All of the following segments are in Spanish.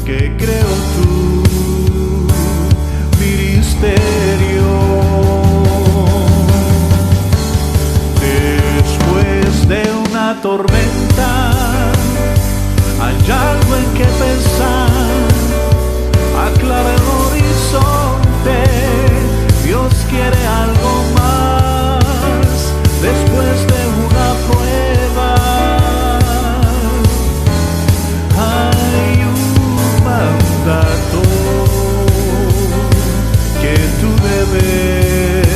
que creo tu ministerio. Después de una tormenta hay algo en que pensar, aclara el horizonte, Dios quiere algo más después de una prueba. Hay un mandato que tú debes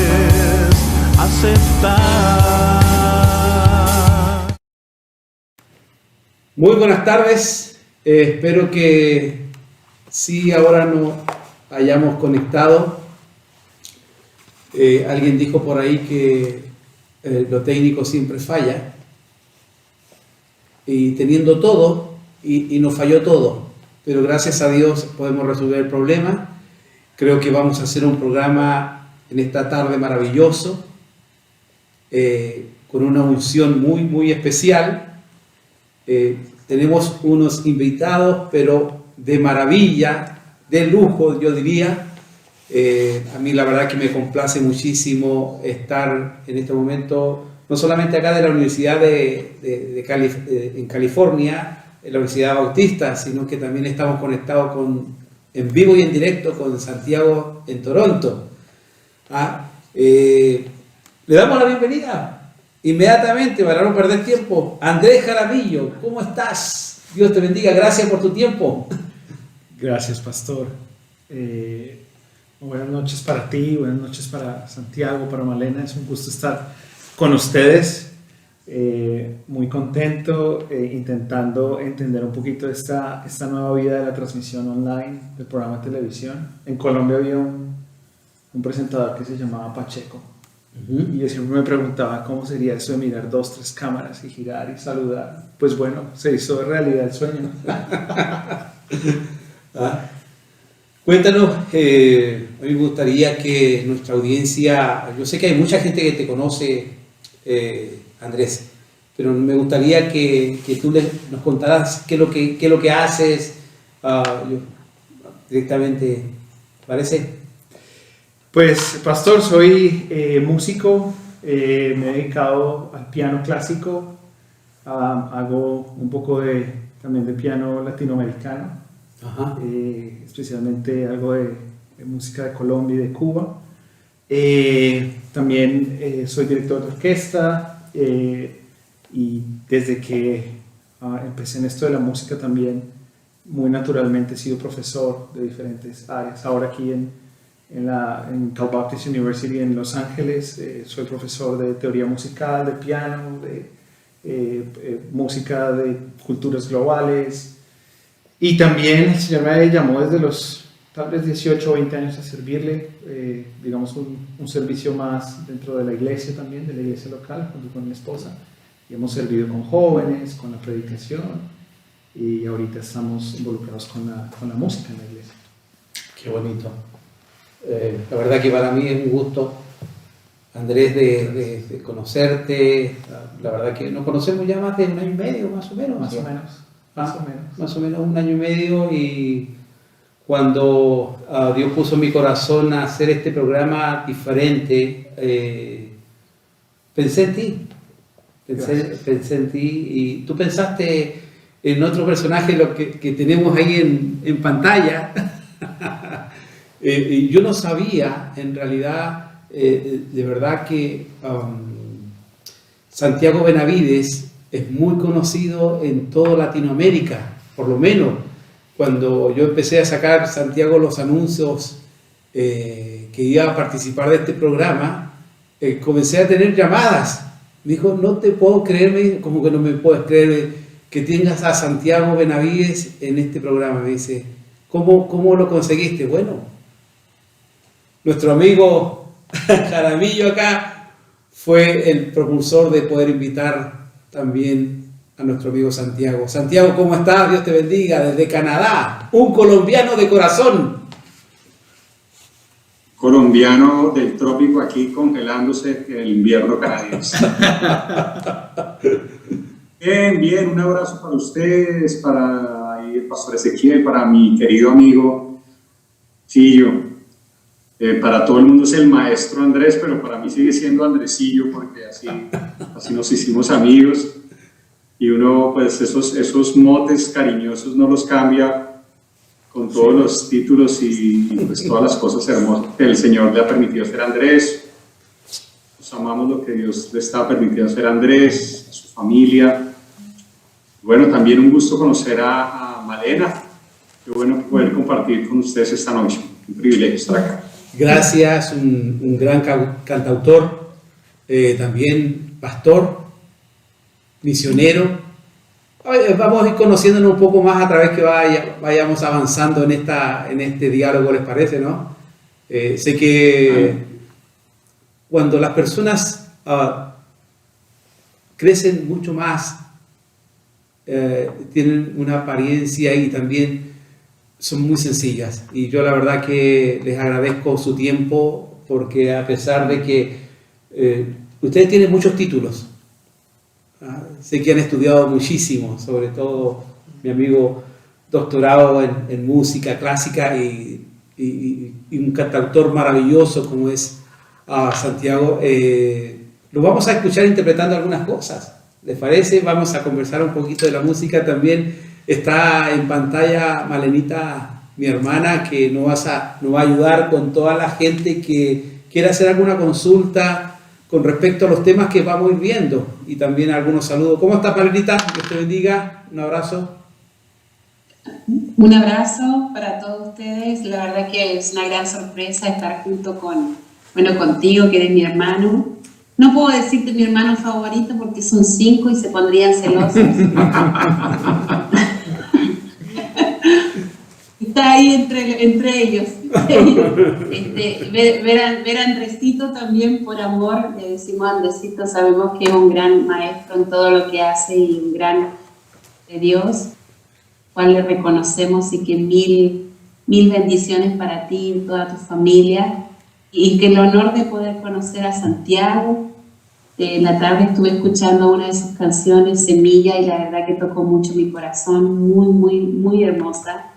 aceptar. Muy buenas tardes, espero que sí ahora nos hayamos conectado. Alguien dijo por ahí que lo técnico siempre falla, y teniendo todo y nos falló todo, pero gracias a Dios podemos resolver el problema. Creo que vamos a hacer un programa en esta tarde maravilloso, con una unción muy especial. Tenemos unos invitados, pero de maravilla, de lujo, yo diría. A mí la verdad que me complace muchísimo estar en este momento, no solamente acá de la Universidad en California, en la Universidad Bautista, sino que también estamos conectados en vivo y en directo con Santiago en Toronto. Le damos la bienvenida inmediatamente, para no perder tiempo, Andrés Jaramillo. ¿Cómo estás? Dios te bendiga, gracias por tu tiempo. Gracias, pastor. Buenas noches para ti, buenas noches para Santiago, para Malena. Es un gusto estar con ustedes. Muy contento, intentando entender un poquito esta nueva vida de la transmisión online del programa de televisión. En Colombia había un presentador que se llamaba Pacheco. Y yo siempre me preguntaba cómo sería eso de mirar 2, 3 cámaras y girar y saludar. Pues bueno, se hizo realidad el sueño. Cuéntanos, a mí me gustaría que nuestra audiencia, yo sé que hay mucha gente que te conoce, Andrés, pero me gustaría que tú nos contaras qué es lo que haces directamente, ¿parece? Pues, pastor, soy músico, me he dedicado al piano clásico, hago un poco también de piano latinoamericano. Ajá. Especialmente algo de música de Colombia y de Cuba. También soy director de orquesta, y desde que empecé en esto de la música también muy naturalmente he sido profesor de diferentes áreas. Ahora aquí en Cal Baptist University en Los Ángeles soy profesor de teoría musical, de piano, de música de culturas globales. Y también el Señor me llamó desde los tal vez 18 o 20 años a servirle, digamos un servicio más dentro de la iglesia también, de la iglesia local, junto con mi esposa. Y hemos servido con jóvenes, con la predicación, y ahorita estamos involucrados con la música en la iglesia. Qué bonito. La verdad que para mí es un gusto, Andrés, de conocerte. La verdad que nos conocemos ya más de un año y medio, más o menos. Más o menos un año y medio, y cuando Dios puso en mi corazón a hacer este programa diferente, pensé en ti, pensé en ti, y tú pensaste en otro personaje, lo que tenemos ahí en pantalla. Y yo no sabía, en realidad, de verdad que Santiago Benavides es muy conocido en toda Latinoamérica. Por lo menos cuando yo empecé a sacar, Santiago, los anuncios que iba a participar de este programa, comencé a tener llamadas. Me dijo, no te puedo creer, como que no me puedes creer que tengas a Santiago Benavides en este programa. Me dice, ¿cómo lo conseguiste? Bueno, nuestro amigo Jaramillo acá fue el propulsor de poder invitar también a nuestro amigo Santiago. Santiago, ¿cómo estás? Dios te bendiga, desde Canadá, un colombiano de corazón. Colombiano del trópico aquí congelándose en el invierno canadiense. Bien, un abrazo para ustedes, para el pastor Ezequiel, para mi querido amigo Sillo. Para todo el mundo es el maestro Andrés, pero para mí sigue siendo Andresillo, porque así nos hicimos amigos. Y uno, pues esos motes cariñosos no los cambia con todos los títulos y pues todas las cosas hermosas que el Señor le ha permitido hacer a Andrés. Nos amamos lo que Dios le está permitiendo hacer a Andrés, a su familia. Bueno, también un gusto conocer a Malena. Qué bueno poder compartir con ustedes esta noche. Un privilegio estar acá. Gracias, un gran cantautor, también pastor, misionero. Vamos a ir conociéndonos un poco más a través que vayamos avanzando en este diálogo, ¿les parece, no? Sé que cuando las personas crecen mucho más, tienen una apariencia y también son muy sencillas. Y yo la verdad que les agradezco su tiempo, porque a pesar de que ustedes tienen muchos títulos, sé que han estudiado muchísimo, sobre todo mi amigo doctorado en música clásica y un cantautor maravilloso como es Santiago. Lo vamos a escuchar interpretando algunas cosas, ¿les parece? Vamos a conversar un poquito de la música. También está en pantalla Malenita, mi hermana, que nos va a ayudar con toda la gente que quiera hacer alguna consulta con respecto a los temas que vamos a ir viendo, y también algunos saludos. ¿Cómo estás, Malenita? Dios te bendiga. Un abrazo. Un abrazo para todos ustedes. La verdad que es una gran sorpresa estar junto contigo, que eres mi hermano. No puedo decirte mi hermano favorito porque son 5 y se pondrían celosos. Está ahí entre ellos. Ver a Andresito también, por amor, le decimos a Andresito, sabemos que es un gran maestro en todo lo que hace y un gran de Dios, cual le reconocemos, y que mil bendiciones para ti y toda tu familia, y que el honor de poder conocer a Santiago. En la tarde estuve escuchando una de sus canciones, Semilla, y la verdad que tocó mucho mi corazón, muy hermosa.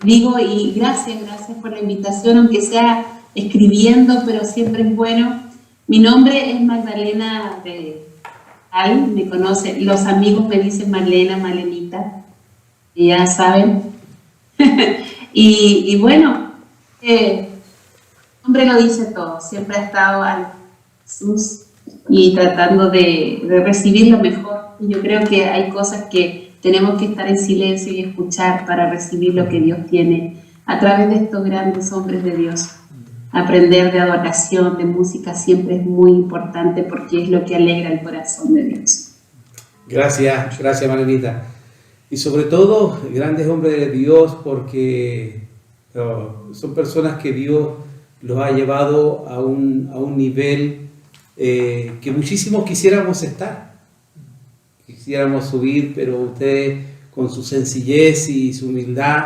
Digo, y gracias por la invitación, aunque sea escribiendo, pero siempre es bueno. Mi nombre es Magdalena de Al, me conocen, los amigos me dicen Malenita, y ya saben. y bueno, el hombre lo dice todo, siempre ha estado al Jesús y tratando de recibir lo mejor. Y yo creo que hay cosas que tenemos que estar en silencio y escuchar para recibir lo que Dios tiene a través de estos grandes hombres de Dios. Aprender de adoración, de música, siempre es muy importante, porque es lo que alegra el corazón de Dios. Gracias, Malenita. Y sobre todo, grandes hombres de Dios, porque son personas que Dios los ha llevado a un nivel que muchísimos quisiéramos estar. Quisiéramos subir, pero ustedes, con su sencillez y su humildad,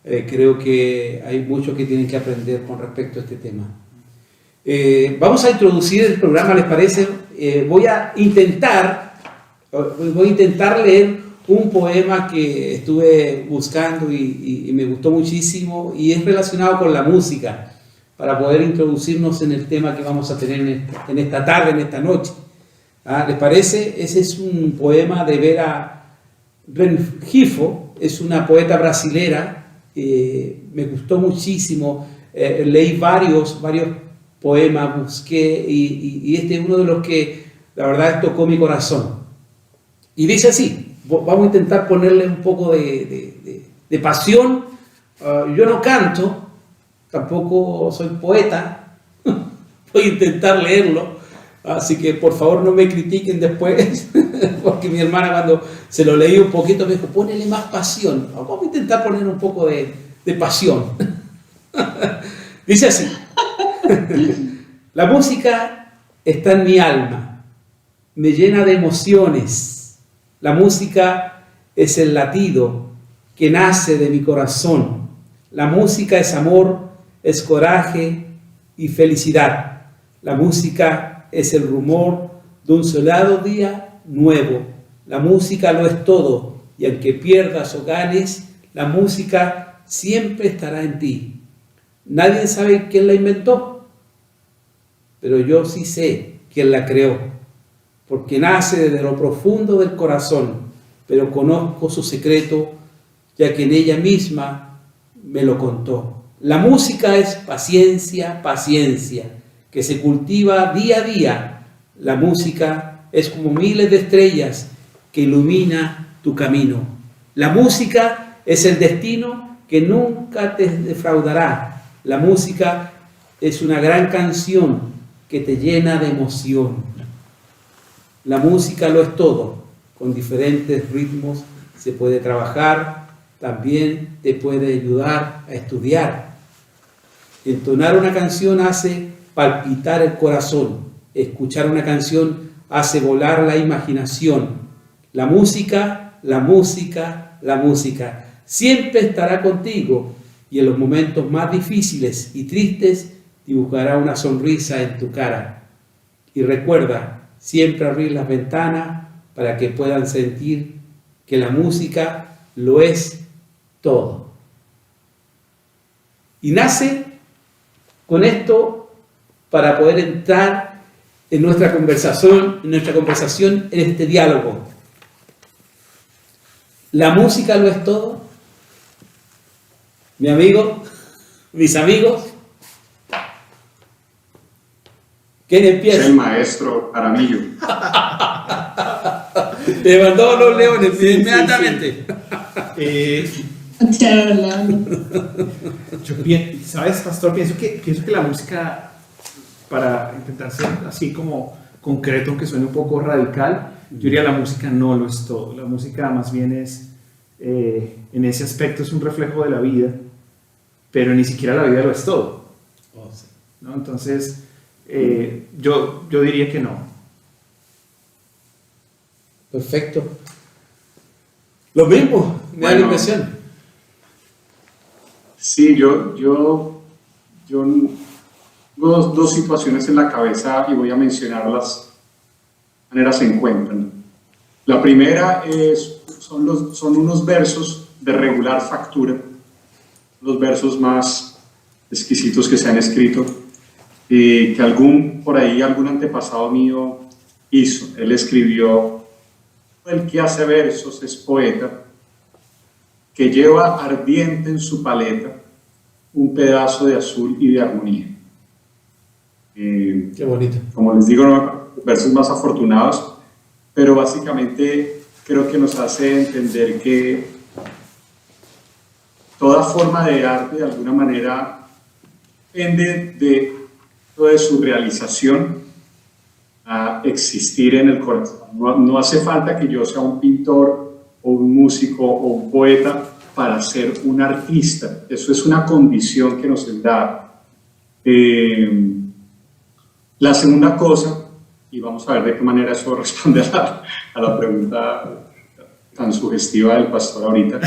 creo que hay mucho que tienen que aprender con respecto a este tema. Vamos a introducir el programa, ¿les parece? Voy a intentar leer un poema que estuve buscando y me gustó muchísimo, y es relacionado con la música, para poder introducirnos en el tema que vamos a tener en esta tarde, en esta noche. ¿Les parece? Ese es un poema de Vera Rengifo, es una poeta brasilera. Me gustó muchísimo. Leí varios poemas, busqué, y este es uno de los que la verdad tocó mi corazón. Y dice así, vamos a intentar ponerle un poco de pasión. Yo no canto, tampoco soy poeta, voy a intentar leerlo. Así que por favor no me critiquen después, porque mi hermana, cuando se lo leí un poquito, me dijo, ponele más pasión. Vamos a intentar poner un poco de pasión. Dice así: la música está en mi alma, me llena de emociones. La música es el latido que nace de mi corazón. La música es amor, es coraje y felicidad. La música es el rumor de un soleado día nuevo. La música lo es todo y aunque pierdas o ganes, la música siempre estará en ti. Nadie sabe quién la inventó, pero yo sí sé quién la creó, porque nace desde lo profundo del corazón, pero conozco su secreto, ya que en ella misma me lo contó. La música es paciencia, paciencia, que se cultiva día a día. La música es como miles de estrellas que ilumina tu camino. La música es el destino que nunca te defraudará. La música es una gran canción que te llena de emoción. La música lo es todo. Con diferentes ritmos se puede trabajar, también te puede ayudar a estudiar. Entonar una canción hace palpitar el corazón. Escuchar una canción hace volar la imaginación. La música, la música, la música siempre estará contigo y en los momentos más difíciles y tristes dibujará una sonrisa en tu cara. Y recuerda siempre abrir las ventanas para que puedan sentir que la música lo es todo. Y nace con esto para poder entrar en nuestra conversación, en este diálogo. ¿La música lo es todo? Mi amigo, mis amigos, ¿quién empieza? El maestro Jaramillo. Te mandó los leones inmediatamente. ¿Sabes, pastor? Pienso que la música, para intentar ser así como concreto, aunque suene un poco radical, yo diría la música no lo es todo. La música más bien es, en ese aspecto es un reflejo de la vida, pero ni siquiera la vida lo es todo. ¿No? Entonces, yo diría que no. Perfecto. Lo mismo, me da la impresión. Sí, yo tengo dos situaciones en la cabeza y voy a mencionarlas de manera se encuentran. La primera son unos versos de regular factura, los versos más exquisitos que se han escrito, que algún antepasado mío hizo. Él escribió: el que hace versos es poeta, que lleva ardiente en su paleta un pedazo de azul y de armonía. Qué bonito. Como les digo, no, versos más afortunados, pero básicamente creo que nos hace entender que toda forma de arte de alguna manera depende de su realización a existir en el corazón. No hace falta que yo sea un pintor o un músico o un poeta para ser un artista. Eso es una condición que nos es dada. La segunda cosa, y vamos a ver de qué manera eso responde a la pregunta tan sugestiva del pastor ahorita,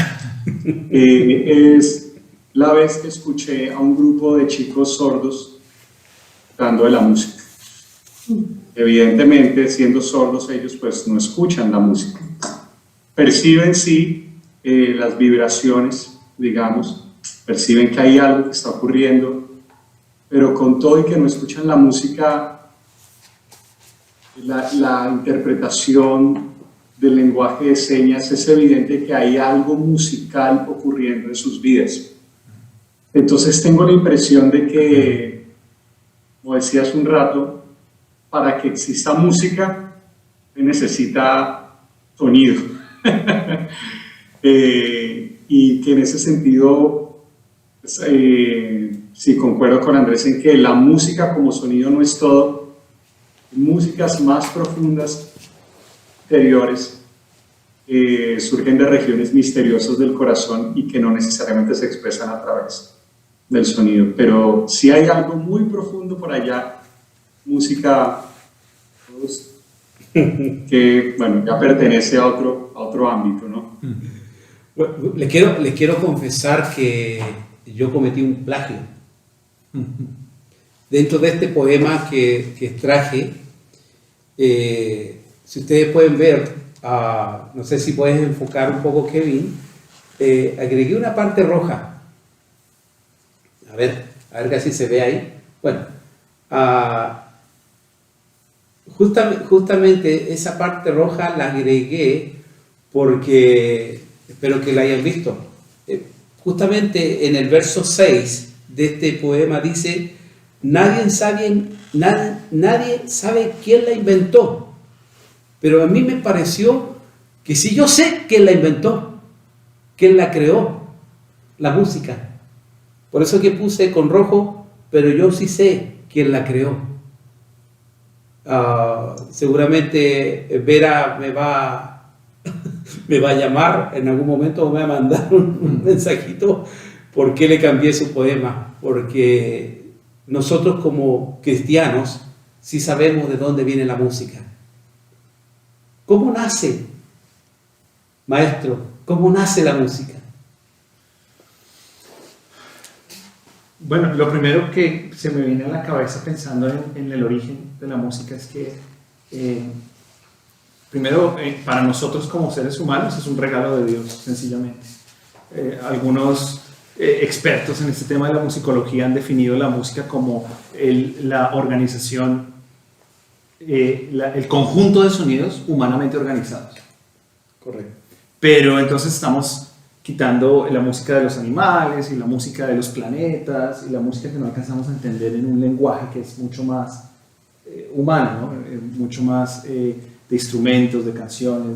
es la vez que escuché a un grupo de chicos sordos cantando de la música. Evidentemente, siendo sordos ellos, pues no escuchan la música. Perciben sí las vibraciones, digamos, perciben que hay algo que está ocurriendo, pero con todo y que no escuchan la música, la interpretación del lenguaje de señas, es evidente que hay algo musical ocurriendo en sus vidas. Entonces tengo la impresión de que, como decía hace un rato, para que exista música se necesita sonido. Y que en ese sentido, sí, concuerdo con Andrés en que la música como sonido no es todo. Músicas más profundas, interiores, surgen de regiones misteriosas del corazón y que no necesariamente se expresan a través del sonido. Pero sí hay algo muy profundo por allá, música que, bueno, ya pertenece a otro ámbito, ¿no? Bueno, les quiero confesar que yo cometí un plagio. Dentro de este poema que extraje, si ustedes pueden ver, no sé si puedes enfocar un poco, Kevin, agregué una parte roja. A ver que así se ve ahí. Bueno, justamente esa parte roja la agregué porque espero que la hayan visto. Justamente en el verso 6 de este poema dice: nadie sabe quién la inventó, pero a mí me pareció que sí, yo sé quién la inventó, quién la creó, la música. Por eso que puse con rojo, pero yo sí sé quién la creó. Seguramente Vera me va a llamar en algún momento, o me va a mandar un mensajito por qué le cambié su poema, porque nosotros como cristianos sí sabemos de dónde viene la música. ¿Cómo nace, maestro? ¿Cómo nace la música? Bueno, lo primero que se me viene a la cabeza pensando en el origen de la música es que, primero, para nosotros como seres humanos es un regalo de Dios, sencillamente. Algunos expertos en este tema de la musicología han definido la música como la organización, el conjunto de sonidos humanamente organizados. Correcto. Pero entonces estamos quitando la música de los animales y la música de los planetas y la música que no alcanzamos a entender en un lenguaje que es mucho más humano, ¿no? Mucho más de instrumentos, de canciones,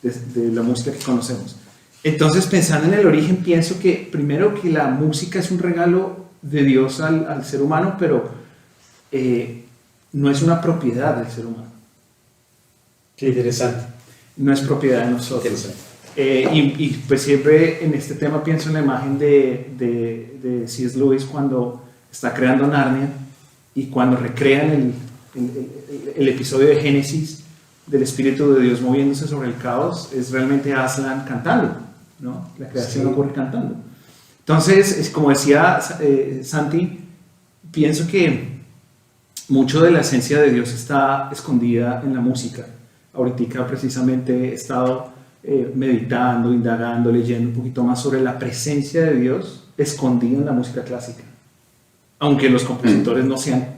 de la música que conocemos. Entonces, pensando en el origen, pienso que primero que la música es un regalo de Dios al ser humano, pero no es una propiedad del ser humano. Qué interesante. No es propiedad de nosotros. Y pues siempre en este tema pienso en la imagen de C.S. Lewis cuando está creando Narnia y cuando recrean el episodio de Génesis del Espíritu de Dios moviéndose sobre el caos, es realmente Aslan cantando, ¿no? La creación ocurre cantando. Entonces, como decía Santi, pienso que mucho de la esencia de Dios está escondida en la música. Ahorita precisamente he estado meditando, indagando, leyendo un poquito más sobre la presencia de Dios escondida en la música clásica. Aunque los compositores no sean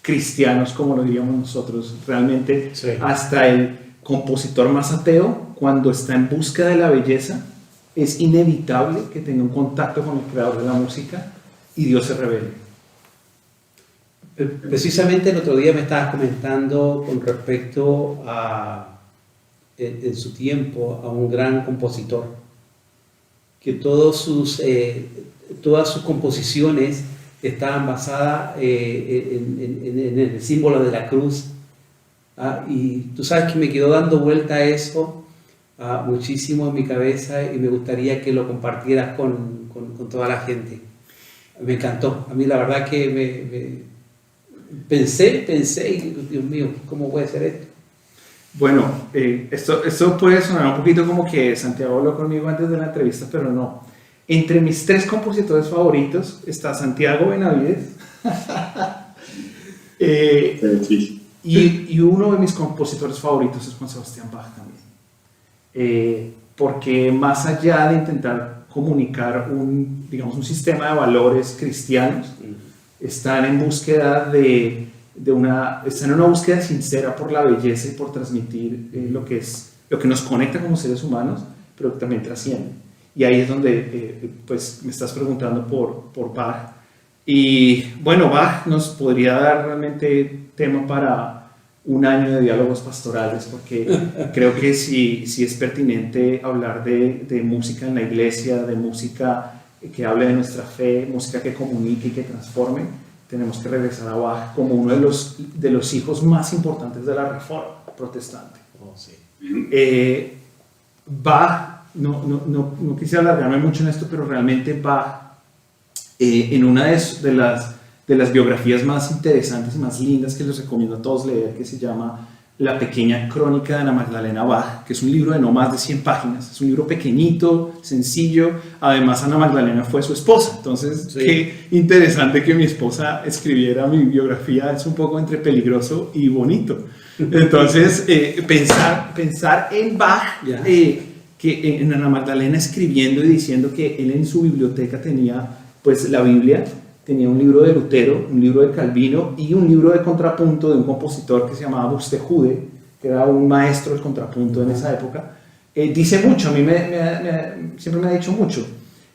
cristianos como lo diríamos nosotros, realmente sí. Hasta el compositor más ateo, cuando está en busca de la belleza, es inevitable que tenga un contacto con el creador de la música y Dios se revele. Precisamente el otro día me estabas comentando con respecto a en su tiempo a un gran compositor, que todas sus composiciones estaban basadas en el símbolo de la cruz. Y tú sabes que me quedó dando vuelta eso muchísimo en mi cabeza y me gustaría que lo compartieras con toda la gente. Me encantó. A mí la verdad que pensé y Dios mío, ¿cómo puede ser esto? Bueno, esto puede sonar un poquito como que Santiago habló conmigo antes de la entrevista, pero no. Entre mis 3 compositores favoritos está Santiago Benavides y uno de mis compositores favoritos es Juan Sebastián Bach también. Porque más allá de intentar comunicar un sistema de valores cristianos, están en búsqueda están en una búsqueda sincera por la belleza y por transmitir lo que nos conecta como seres humanos, pero que también trasciende. Y ahí es donde pues me estás preguntando por Bach. Y bueno, Bach nos podría dar realmente tema para un año de diálogos pastorales, porque creo que sí es pertinente hablar de música en la iglesia, de música que hable de nuestra fe, música que comunique y que transforme. Tenemos que regresar a Bach como uno de los hijos más importantes de la Reforma protestante. Oh, sí. Bach, no quise alargarme mucho en esto, pero realmente Bach, en una de las biografías más interesantes y más lindas que les recomiendo a todos leer, que se llama La pequeña crónica de Ana Magdalena Bach, que es un libro de no más de 100 páginas, es un libro pequeñito, sencillo. Además, Ana Magdalena fue su esposa, entonces sí. Qué interesante que mi esposa escribiera mi biografía, es un poco entre peligroso y bonito. Entonces, pensar en Bach, Ya. que en Ana Magdalena escribiendo y diciendo que él en su biblioteca tenía pues la Biblia, tenía un libro de Lutero, un libro de Calvino y un libro de contrapunto de un compositor que se llamaba Buxtehude, que era un maestro del contrapunto en esa época. Dice mucho, a mí siempre me ha dicho mucho,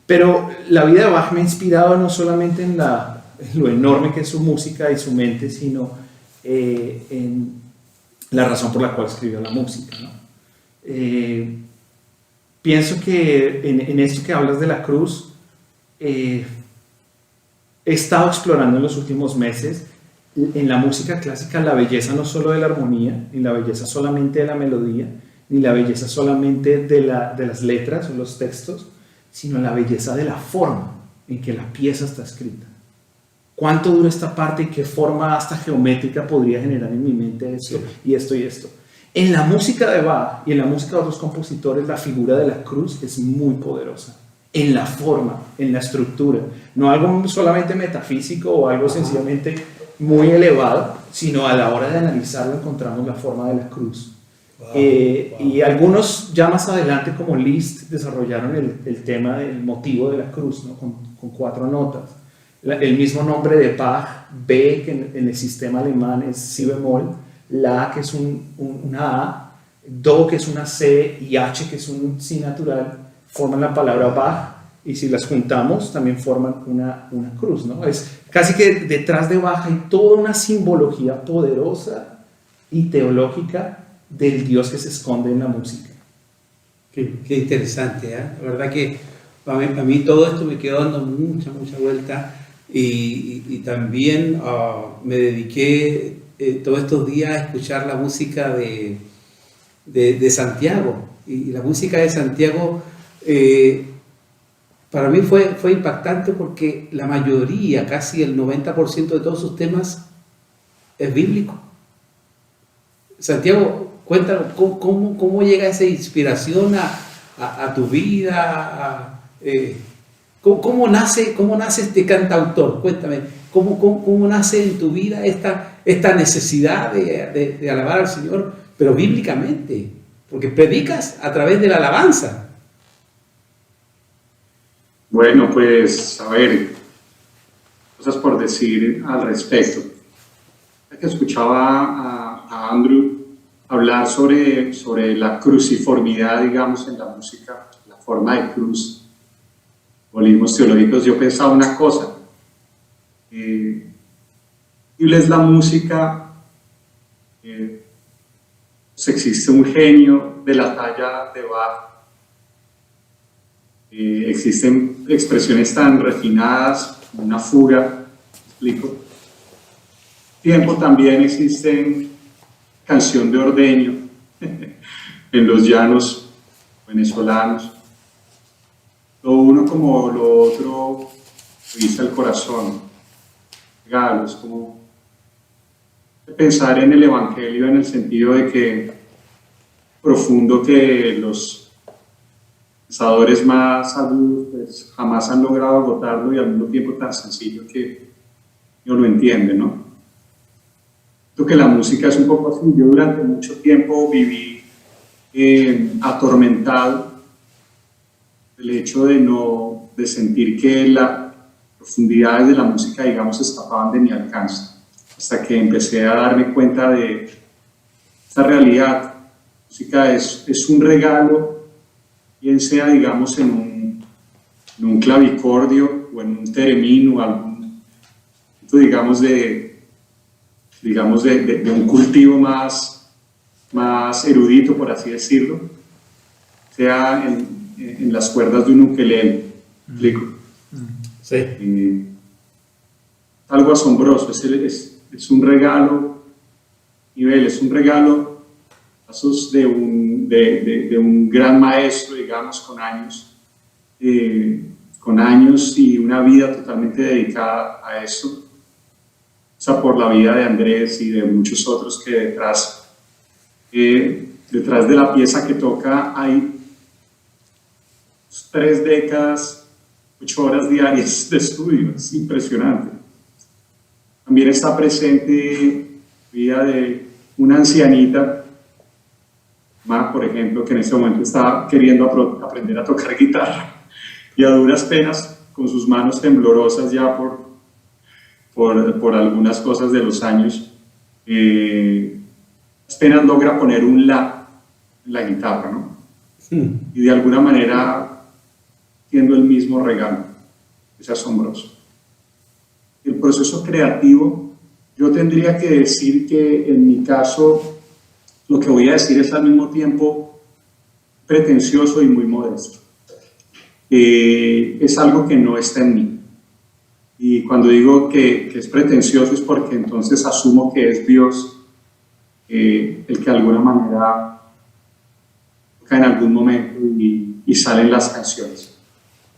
pero la vida de Bach me ha inspirado no solamente en lo enorme que es su música y su mente, sino en la razón por la cual escribió la música, ¿no? Pienso que en esto que hablas de la cruz, he estado explorando en los últimos meses en la música clásica la belleza no solo de la armonía, ni la belleza solamente de la melodía, ni la belleza solamente de las letras o los textos, sino la belleza de la forma en que la pieza está escrita. ¿Cuánto dura esta parte y qué forma hasta geométrica podría generar en mi mente esto y esto y esto? En la música de Bach y en la música de otros compositores, la figura de la cruz es muy poderosa. En la forma, en la estructura. No algo solamente metafísico o algo sencillamente muy elevado, sino a la hora de analizarlo encontramos la forma de la cruz. Y algunos ya más adelante, como Liszt, desarrollaron el tema del motivo de la cruz, ¿no? con 4 notas. El mismo nombre de Bach, B, que en el sistema alemán es si bemol, La, que es una A, Do, que es una C, y H, que es un Si natural, forman la palabra Bach, y si las juntamos también forman una cruz, ¿no? Es casi que detrás de Bach hay toda una simbología poderosa y teológica del Dios que se esconde en la música. Qué interesante, ¿eh? La verdad que a mí todo esto me quedó dando mucha vuelta y también me dediqué todos estos días a escuchar la música de Santiago. Y la música de Santiago para mí fue impactante porque la mayoría, casi el 90% de todos sus temas es bíblico. Santiago, cuéntanos, ¿cómo llega esa inspiración a tu vida? ¿Cómo nace este cantautor? Cuéntame, ¿cómo nace en tu vida esta necesidad de alabar al Señor, pero bíblicamente? Porque predicas a través de la alabanza. Bueno, pues, a ver, cosas por decir al respecto. Que escuchaba a Andrew hablar sobre la cruciformidad, digamos, en la música, la forma de cruz, simbolismos teológicos, yo pensaba una cosa. Es la música, pues existe un genio de la talla de Bach, existen expresiones tan refinadas como una fuga, ¿me explico? Tiempo también existen canción de ordeño en los llanos venezolanos, lo uno como lo otro revisa el corazón, regalos, como pensar en el evangelio en el sentido de que profundo que los pensadores más agudos pues, jamás han logrado agotarlo y al mismo tiempo tan sencillo que uno lo entiende, ¿no? Creo que la música es un poco así. Yo durante mucho tiempo viví atormentado el hecho de sentir que las profundidades de la música, digamos, escapaban de mi alcance, hasta que empecé a darme cuenta de esta realidad. La música es un regalo, bien sea, digamos, en un clavicordio o en un teremín o algún, digamos, de un cultivo más erudito, por así decirlo, sea en las cuerdas de un ukelele. ¿Explico? Sí. Algo asombroso, es un regalo, nivel, es un regalo de un gran maestro, digamos, con años y una vida totalmente dedicada a eso. O sea, por la vida de Andrés y de muchos otros que detrás de la pieza que toca hay 3 décadas, 8 horas diarias de estudio, es impresionante. También está presente la vida de una ancianita, por ejemplo, que en ese momento estaba queriendo aprender a tocar guitarra y a duras penas, con sus manos temblorosas ya por algunas cosas de los años, apenas logra poner un la en la guitarra, ¿no? Y de alguna manera siendo el mismo regalo. Es asombroso. El proceso creativo, yo tendría que decir que en mi caso lo que voy a decir es al mismo tiempo pretencioso y muy modesto. Es algo que no está en mí. Y cuando digo que es pretencioso es porque entonces asumo que es Dios el que de alguna manera toca en algún momento y salen las canciones.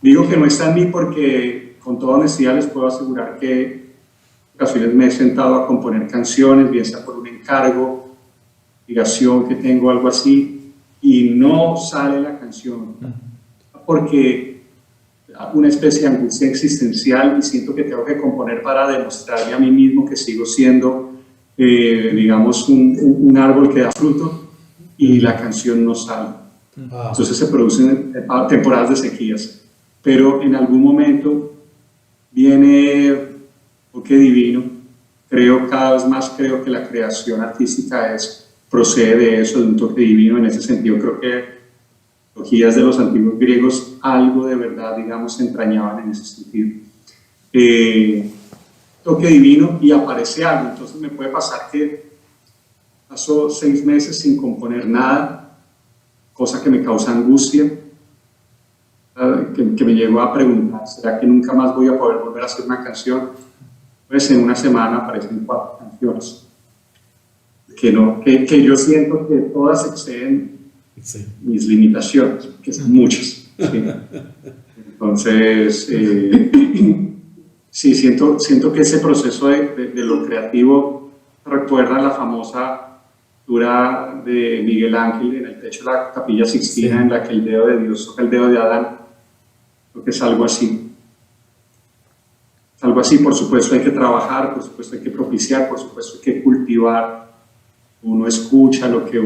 Digo que no está en mí porque con toda honestidad les puedo asegurar que en ocasiones me he sentado a componer canciones, bien sea por un encargo, obligación que tengo, algo así, y no sale la canción porque una especie de angustia existencial y siento que tengo que componer para demostrarme a mí mismo que sigo siendo, digamos, un árbol que da fruto y la canción no sale. Entonces se producen temporadas de sequías, pero en algún momento viene toque divino. Cada vez más creo que la creación artística procede de eso, de un toque divino. En ese sentido creo que de los antiguos griegos algo de verdad, digamos, entrañaban en ese sentido. Toque divino y aparece algo. Entonces me puede pasar que paso 6 meses sin componer nada, cosa que me causa angustia, que me llegó a preguntar, ¿será que nunca más voy a poder volver a hacer una canción? Pues en una semana aparecen 4 canciones que yo siento que todas exceden mis limitaciones, que son muchas. ¿Sí? Entonces, sí, siento que ese proceso de lo creativo recuerda la famosa pintura de Miguel Ángel en el techo de la Capilla Sixtina, en la que el dedo de Dios toca el dedo de Adán. Creo que es algo así. Algo así, por supuesto hay que trabajar, por supuesto hay que propiciar, por supuesto hay que cultivar. Uno escucha lo que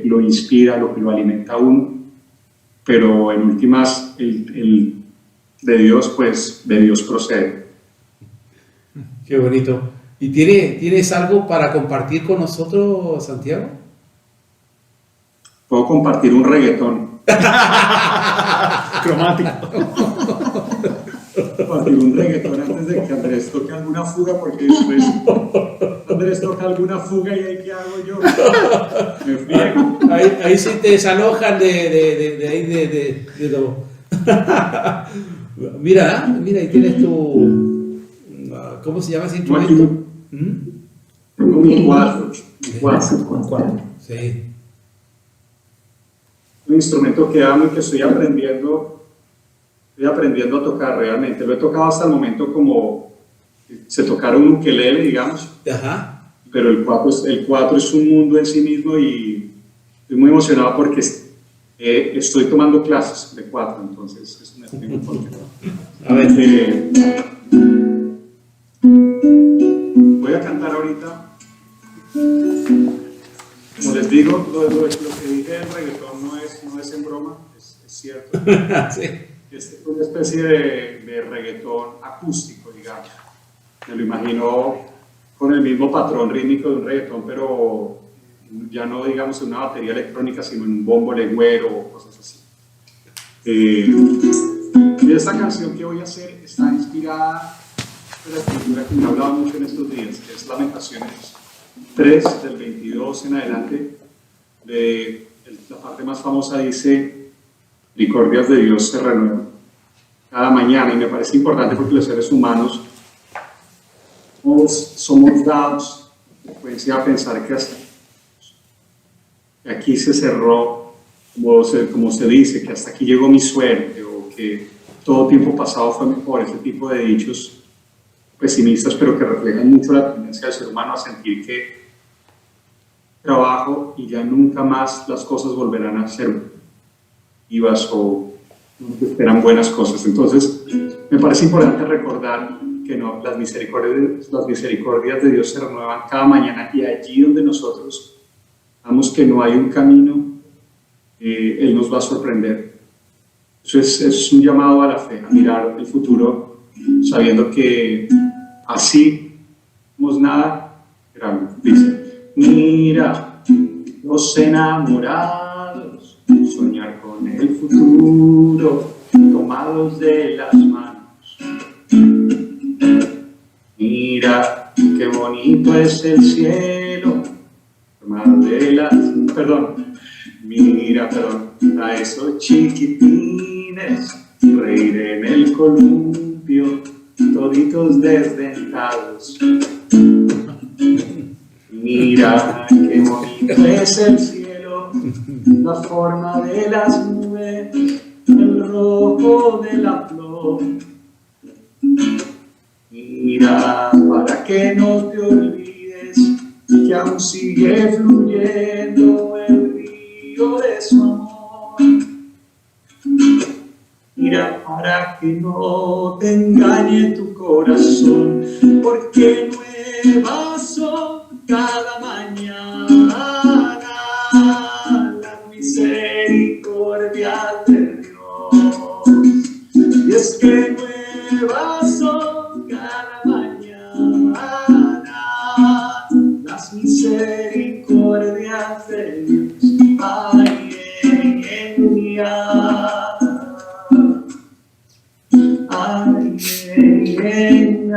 lo inspira, lo que lo alimenta a uno, pero en últimas el de Dios, pues de Dios procede. Qué bonito. ¿Y tienes algo para compartir con nosotros, Santiago? Puedo compartir un reggaetón. Cromático. Compartir un reggaetón antes de que Andrés toque alguna fuga, porque después Andrés toca alguna fuga y ahí ¿qué hago yo? Me friego. Ahí sí te desalojan de lo... Mira, ahí tienes tu... ¿Cómo se llama ese instrumento? Tengo mi cuatro. Sí. Un instrumento que amo y que estoy aprendiendo a tocar realmente. Lo he tocado hasta el momento como se tocara un ukelele, digamos. Ajá. Pero el cuatro es un mundo en sí mismo y estoy muy emocionado porque estoy tomando clases de cuatro, entonces es un estilo importante. A ver. Voy a cantar ahorita. Como les digo, lo que dije del reggaetón no es en broma, es cierto. Sí. Este es una especie de reggaetón acústico, digamos. Me lo imagino con el mismo patrón rítmico de un reggaetón, pero ya no, digamos, en una batería electrónica, sino en un bombo legüero o cosas así. Y esta canción que voy a hacer está inspirada de la escritura que me ha hablado mucho en estos días, que es Lamentaciones 3, del 22 en adelante. La parte más famosa dice: misericordias de Dios se renuevan cada mañana, y me parece importante porque los seres humanos somos dados a pensar que hasta aquí se cerró, como se dice, que hasta aquí llegó mi suerte, o que todo tiempo pasado fue mejor, ese tipo de dichos pesimistas, pero que reflejan mucho la tendencia del ser humano a sentir que trabajo y ya nunca más las cosas volverán a ser vivas o no te esperan buenas cosas. Entonces me parece importante recordar que no, las misericordias de Dios se renuevan cada mañana, y allí donde nosotros damos que no hay un camino, Él nos va a sorprender. Eso es un llamado a la fe, a mirar el futuro, sabiendo que así no somos nada grande. Dice, mira, los enamorados, soñar con el futuro, tomados de las manos. Mira, qué bonito es el cielo, formado de las... Mira, a esos chiquitines, reír en el columpio, toditos desdentados. Mira, qué bonito es el cielo, la forma de las nubes, el rojo de la flor. Mira, para que no te olvides que aún sigue fluyendo el río de su amor. Mira, para que no te engañe tu corazón, porque nuevas son cada mañana las misericordias de Dios. Y es que nuevas son cada mañana las misericordias de Dios. Ay, a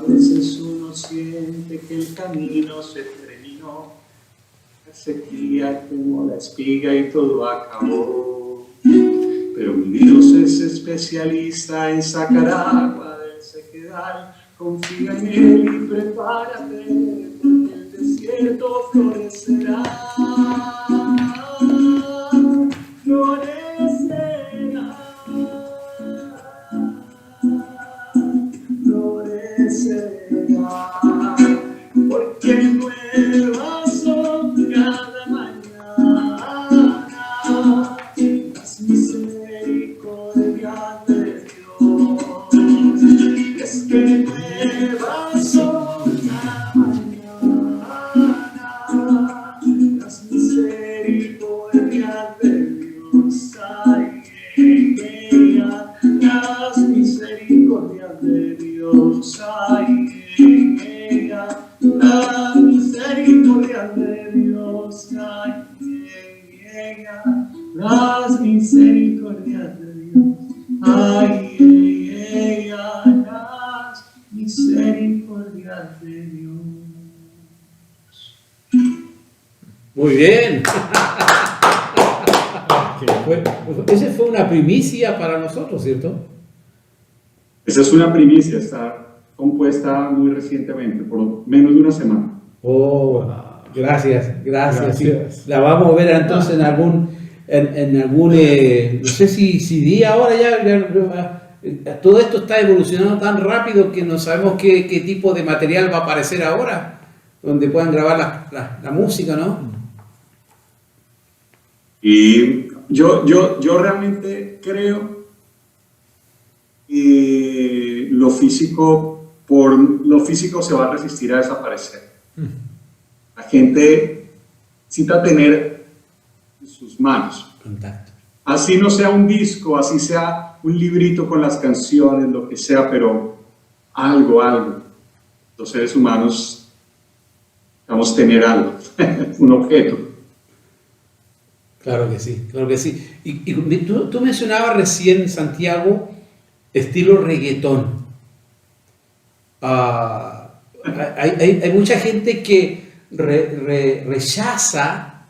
veces uno siente que el camino se terminó, la sequía como la espiga y todo acabó. Pero mi Dios es especialista en sacar agua del sequedal. Confía en Él y prepárate, porque el desierto florecerá. Florecerá, florecerá, porque nuevas son cada mañana las misericordias de Dios. Es que nuevas son cada mañana las misericordias de Dios. Ay, las misericordias de Dios. Ay, las misericordias de Dios. Ay, las misericordias de Dios. Ay, las misericordias de Dios. Muy bien. Esa fue una primicia para nosotros, ¿cierto? Esa es una primicia, está compuesta muy recientemente, por menos de una semana. Oh, gracias. Gracias. Sí, la vamos a ver entonces en algún no sé si día ahora ya, todo esto está evolucionando tan rápido que no sabemos qué tipo de material va a aparecer ahora, donde puedan grabar la música, ¿no? Y yo realmente creo que lo físico se va a resistir a desaparecer. La gente necesita tener en sus manos, Contacto. así no sea un disco, así sea un librito con las canciones, lo que sea, pero algo. Los seres humanos vamos a tener algo, un objeto. Claro que sí. Y tú mencionabas recién, Santiago, estilo reggaetón. Hay mucha gente que rechaza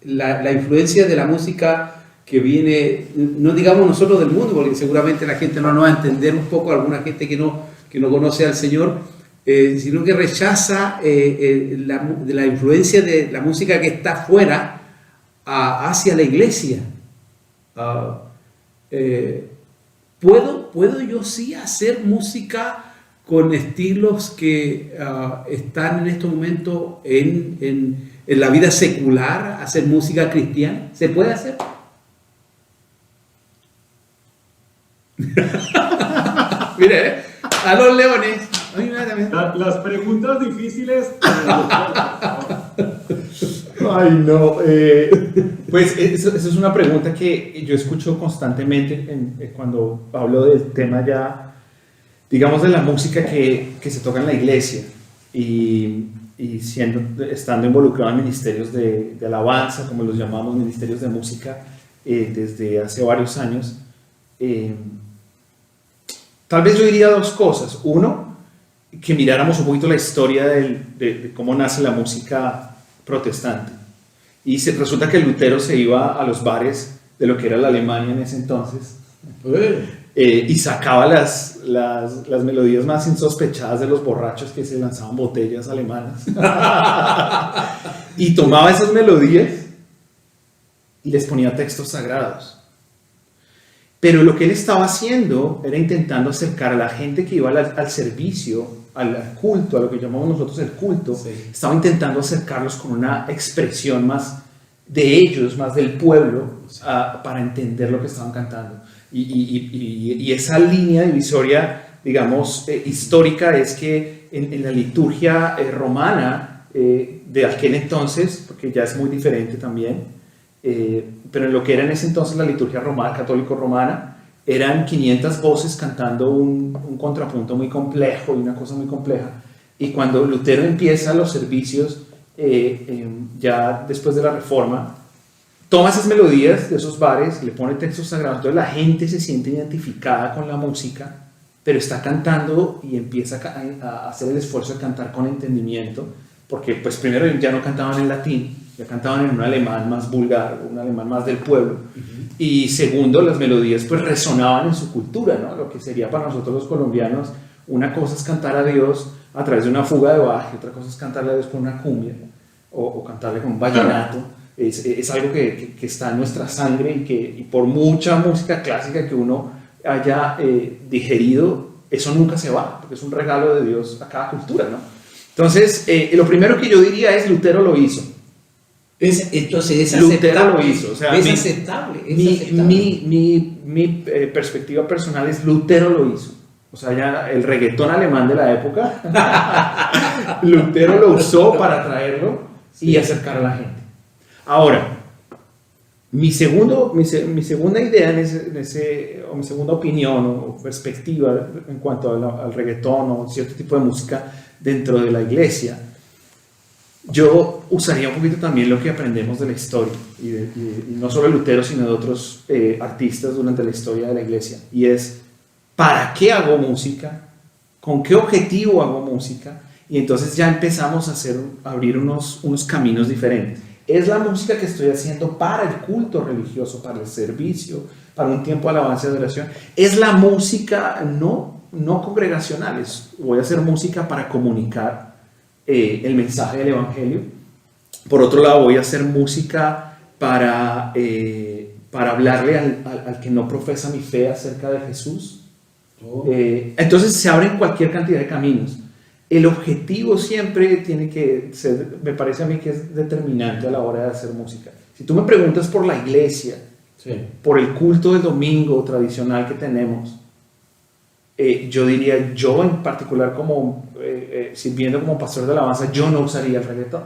la influencia de la música que viene, no digamos nosotros del mundo, porque seguramente la gente no nos va a entender un poco, alguna gente que no conoce al Señor, sino que rechaza la influencia de la música que está fuera hacia la iglesia. ¿Puedo yo sí hacer música con estilos que están en este momento en la vida secular, hacer música cristiana? ¿Se puede hacer? Mire, a los leones. Ay, mira, también. Las preguntas difíciles. Ay, no. Pues eso es una pregunta que yo escucho constantemente cuando hablo del tema ya, digamos, de la música que se toca en la iglesia y estando involucrado en ministerios de alabanza, como los llamamos, ministerios de música, desde hace varios años. Tal vez yo diría dos cosas. Uno, que miráramos un poquito la historia de cómo nace la música protestante. Y resulta que Lutero se iba a los bares de lo que era la Alemania en ese entonces y sacaba las melodías más insospechadas de los borrachos que se lanzaban botellas alemanas y tomaba esas melodías y les ponía textos sagrados. Pero lo que él estaba haciendo era intentando acercar a la gente que iba al servicio, al culto, a lo que llamamos nosotros el culto. Sí. Estaba intentando acercarlos con una expresión más de ellos, más del pueblo, sí, para entender lo que estaban cantando. Y esa línea divisoria, digamos, histórica es que en la liturgia romana de aquel entonces, porque ya es muy diferente también, pero en lo que era en ese entonces la liturgia romana, católico-romana, eran 500 voces cantando un contrapunto muy complejo y una cosa muy compleja. Y cuando Lutero empieza los servicios, ya después de la Reforma, toma esas melodías de esos bares, le pone textos sagrados, entonces la gente se siente identificada con la música, pero está cantando y empieza a hacer el esfuerzo de cantar con entendimiento, porque pues primero ya no cantaban en latín, ya cantaban en un alemán más vulgar, un alemán más del pueblo. Y segundo, las melodías pues resonaban en su cultura, ¿no? Lo que sería para nosotros los colombianos, una cosa es cantar a Dios a través de una fuga de Bach, y otra cosa es cantarle a Dios con una cumbia, o cantarle con un vallenato. Es algo que está en nuestra sangre y por mucha música clásica que uno haya digerido, eso nunca se va, porque es un regalo de Dios a cada cultura, ¿no? Entonces, lo primero que yo diría es Lutero lo hizo. Entonces es Lutero aceptable. lo hizo. O sea, Es aceptable. Mi perspectiva personal es Lutero lo hizo. O sea, ya el reggaetón alemán de la época, Lutero lo usó para traerlo y acercar a la gente. Ahora, mi segunda idea o mi segunda opinión o perspectiva en cuanto al reggaetón o cierto tipo de música dentro de la iglesia, yo usaría un poquito también lo que aprendemos de la historia, y no solo de Lutero, sino de otros artistas durante la historia de la iglesia, y es, ¿para qué hago música? ¿Con qué objetivo hago música? Y entonces ya empezamos a abrir unos caminos diferentes. ¿Es la música que estoy haciendo para el culto religioso, para el servicio, para un tiempo de alabanza y adoración? ¿Es la música no congregacional? Voy a hacer música para comunicar el mensaje del Evangelio. Por otro lado, voy a hacer música para hablarle al que no profesa mi fe acerca de Jesús. Entonces se abren cualquier cantidad de caminos. El objetivo siempre tiene que ser, me parece a mí que es determinante a la hora de hacer música. Si tú me preguntas por la iglesia, sí, por el culto del domingo tradicional que tenemos, yo diría, yo en particular como sirviendo como pastor de alabanza, yo no usaría el reggaetón.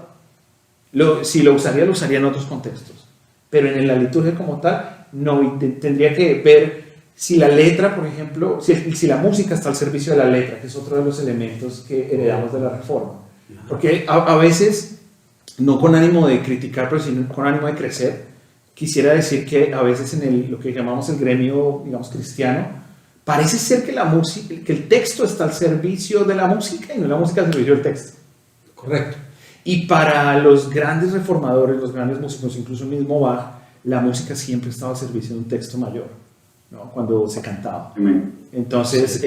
Si lo usaría en otros contextos, pero en la liturgia como tal, no. Y tendría que ver si la letra, por ejemplo, si la música está al servicio de la letra, que es otro de los elementos que heredamos de la Reforma. Porque a veces, no con ánimo de criticar, pero sino con ánimo de crecer, quisiera decir que a veces en lo que llamamos el gremio, digamos, cristiano, parece ser que el texto está al servicio de la música y no la música al servicio del texto. Correcto. Y para los grandes reformadores, los grandes músicos, incluso el mismo Bach, la música siempre estaba al servicio de un texto mayor, ¿no? Cuando se cantaba. Entonces,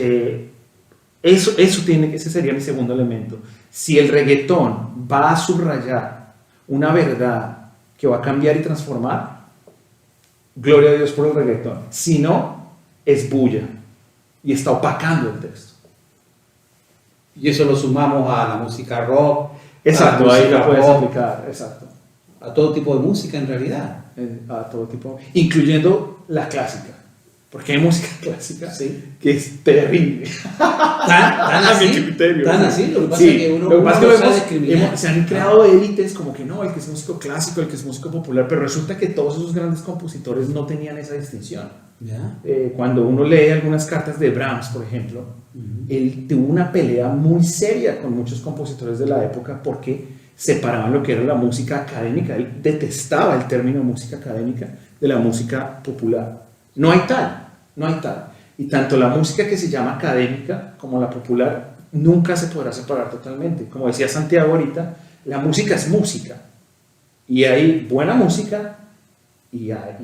ese sería mi segundo elemento. Si el reggaetón va a subrayar una verdad que va a cambiar y transformar, gloria a Dios por el reggaetón. Si no, es bulla y está opacando el texto. Y eso lo sumamos a la música rock. Exacto, ahí lo puedes aplicar, exacto. A todo tipo de música en realidad. A todo tipo, incluyendo la clásica. Porque hay música clásica Sí. que es terrible. Tan A mi así. criterio, Tan sí. así. Lo que pasa Sí, es que uno lo que pasa es que no lo sabe hemos- discriminar. se han creado élites como que no, el que es músico clásico, el que es músico popular, pero resulta que todos esos grandes compositores no tenían esa distinción. Ya. Cuando uno lee algunas cartas de Brahms, por ejemplo, él tuvo una pelea muy seria con muchos compositores de la época porque separaban lo que era la música académica. Él detestaba el término música académica de la música popular. No hay tal, no hay tal. Y tanto la música que se llama académica como la popular nunca se podrá separar totalmente. Como decía Santiago ahorita, la música es música. Y hay buena música y hay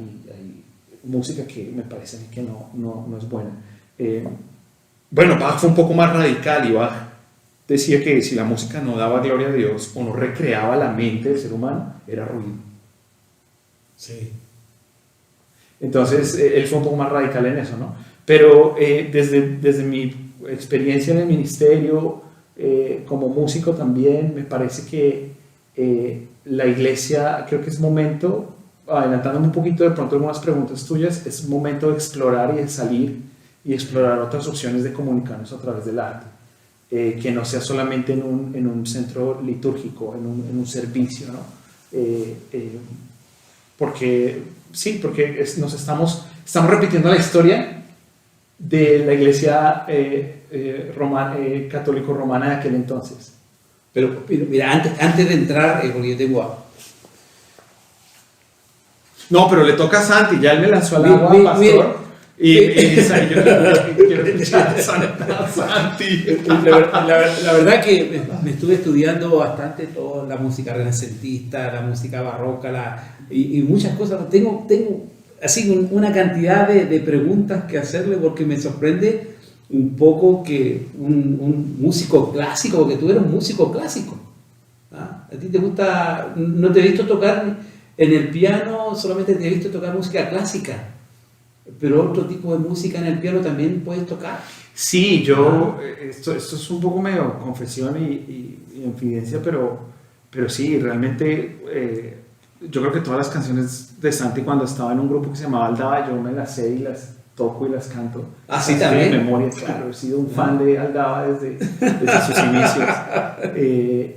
música que me parece a mí que no es buena. Bueno, Bach fue un poco más radical y Bach decía que si la música no daba gloria a Dios o no recreaba la mente del ser humano, era ruido. Sí. Entonces, él fue un poco más radical en eso, ¿no? Pero desde mi experiencia en el ministerio, como músico también, me parece que la iglesia, creo que es momento, adelantándome un poquito de pronto algunas preguntas tuyas, es momento de explorar y de salir y explorar otras opciones de comunicarnos a través del arte. Que no sea solamente en un centro litúrgico, en un servicio, ¿no? Porque nos estamos repitiendo la historia de la iglesia católico-romana de aquel entonces. Pero mira, antes de entrar, porque yo tengo... No, pero le toca a Santi, ya él me lanzó al Mi- agua, mi- pastor. Y yo quiero escuchar a Santi. La verdad que me estuve estudiando bastante toda la música renacentista, la música barroca y muchas cosas. Tengo así una cantidad de preguntas que hacerle porque me sorprende un poco que un músico clásico, porque tú eres un músico clásico. ¿Ah? ¿A ti te gusta? No te he visto tocar en el piano, solamente te he visto tocar música clásica. Pero otro tipo de música en el piano también puedes tocar. Sí, esto es un poco medio confesión y infidencia, pero sí, realmente yo creo que todas las canciones de Santi cuando estaba en un grupo que se llamaba Aldaba, yo me las sé y las toco y las canto. Ah, sí, Las también. de memoria, claro, he sido un fan de Aldaba desde sus inicios.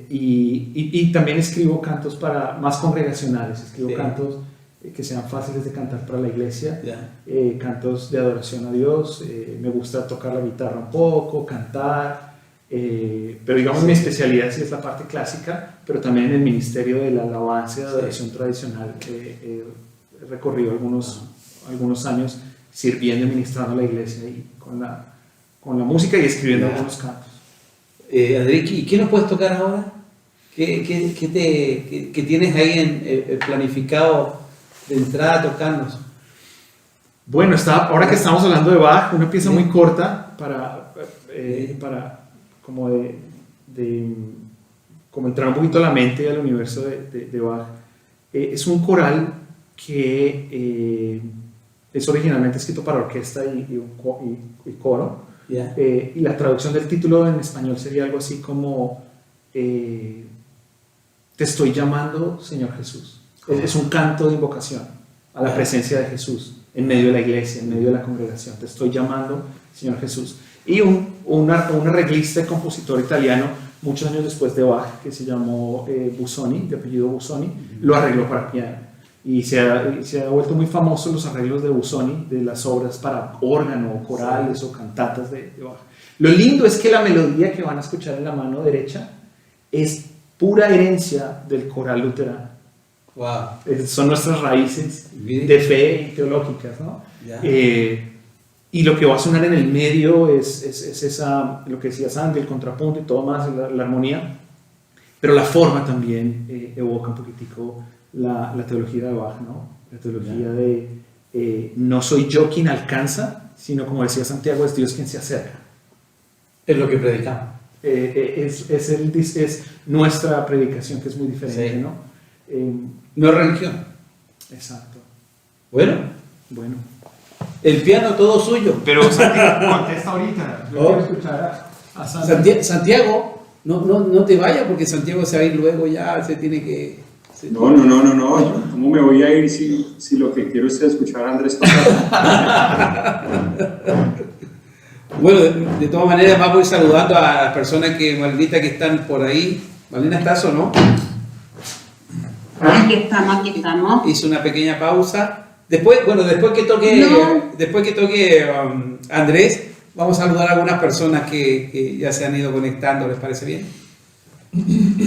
Y también escribo cantos más congregacionales, escribo Sí. cantos que sean fáciles de cantar para la iglesia, Ya. cantos de adoración a Dios, me gusta tocar la guitarra un poco, cantar, pero digamos mi especialidad sí es la parte clásica, pero también en el ministerio de la alabanza y de adoración tradicional he recorrido algunos años sirviendo y ministrando a la iglesia y con la música y escribiendo Ya. algunos cantos. Andrés, ¿y qué nos puedes tocar ahora? ¿Qué tienes ahí planificado de entrada a tocarnos? Bueno, ahora que estamos hablando de Bach, una pieza Sí. muy corta para como como entrar un poquito a la mente y al universo de Bach. Es un coral que es originalmente escrito para orquesta y coro. Ya. Y la traducción del título en español sería algo así como Te estoy llamando, Señor Jesús. Es un canto de invocación a la presencia de Jesús en medio de la iglesia, en medio de la congregación. Te estoy llamando, Señor Jesús. Y un arreglista y compositor italiano, muchos años después de Bach, que se llamó Busoni, de apellido Busoni, lo arregló para piano. Y se ha vuelto muy famoso los arreglos de Busoni, de las obras para órgano, corales o cantatas de Bach. Lo lindo es que la melodía que van a escuchar en la mano derecha es pura herencia del coral luterano. Wow. Son nuestras raíces Bien. de fe y teológicas, ¿no? Ya. Y lo que va a sonar en el medio es esa, lo que decía Sandy, el contrapunto y todo más, la armonía, pero la forma también evoca un poquitico la teología de Bach, ¿no? La teología de no soy yo quien alcanza, sino como decía Santiago, es Dios quien se acerca. Es lo que predicamos. Es nuestra predicación, que es muy diferente, Sí. ¿no? No es religión. Exacto. Bueno, el piano todo suyo. Pero Santi, contesta ahorita. Yo quiero escuchar a Santi. Santiago, no te vayas porque Santiago se va a ir luego ya, se tiene que Sí. No. Yo, ¿cómo me voy a ir si lo que quiero es escuchar a Andrés tocar? Bueno, de todas maneras, vamos a ir saludando a las personas malditas que están por ahí. Malena, ¿estás o no? Aquí estamos. Hizo una pequeña pausa. Después que toque Andrés, vamos a saludar a algunas personas que ya se han ido conectando. ¿Les parece bien?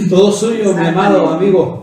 Todo suyo, mi amado amigo.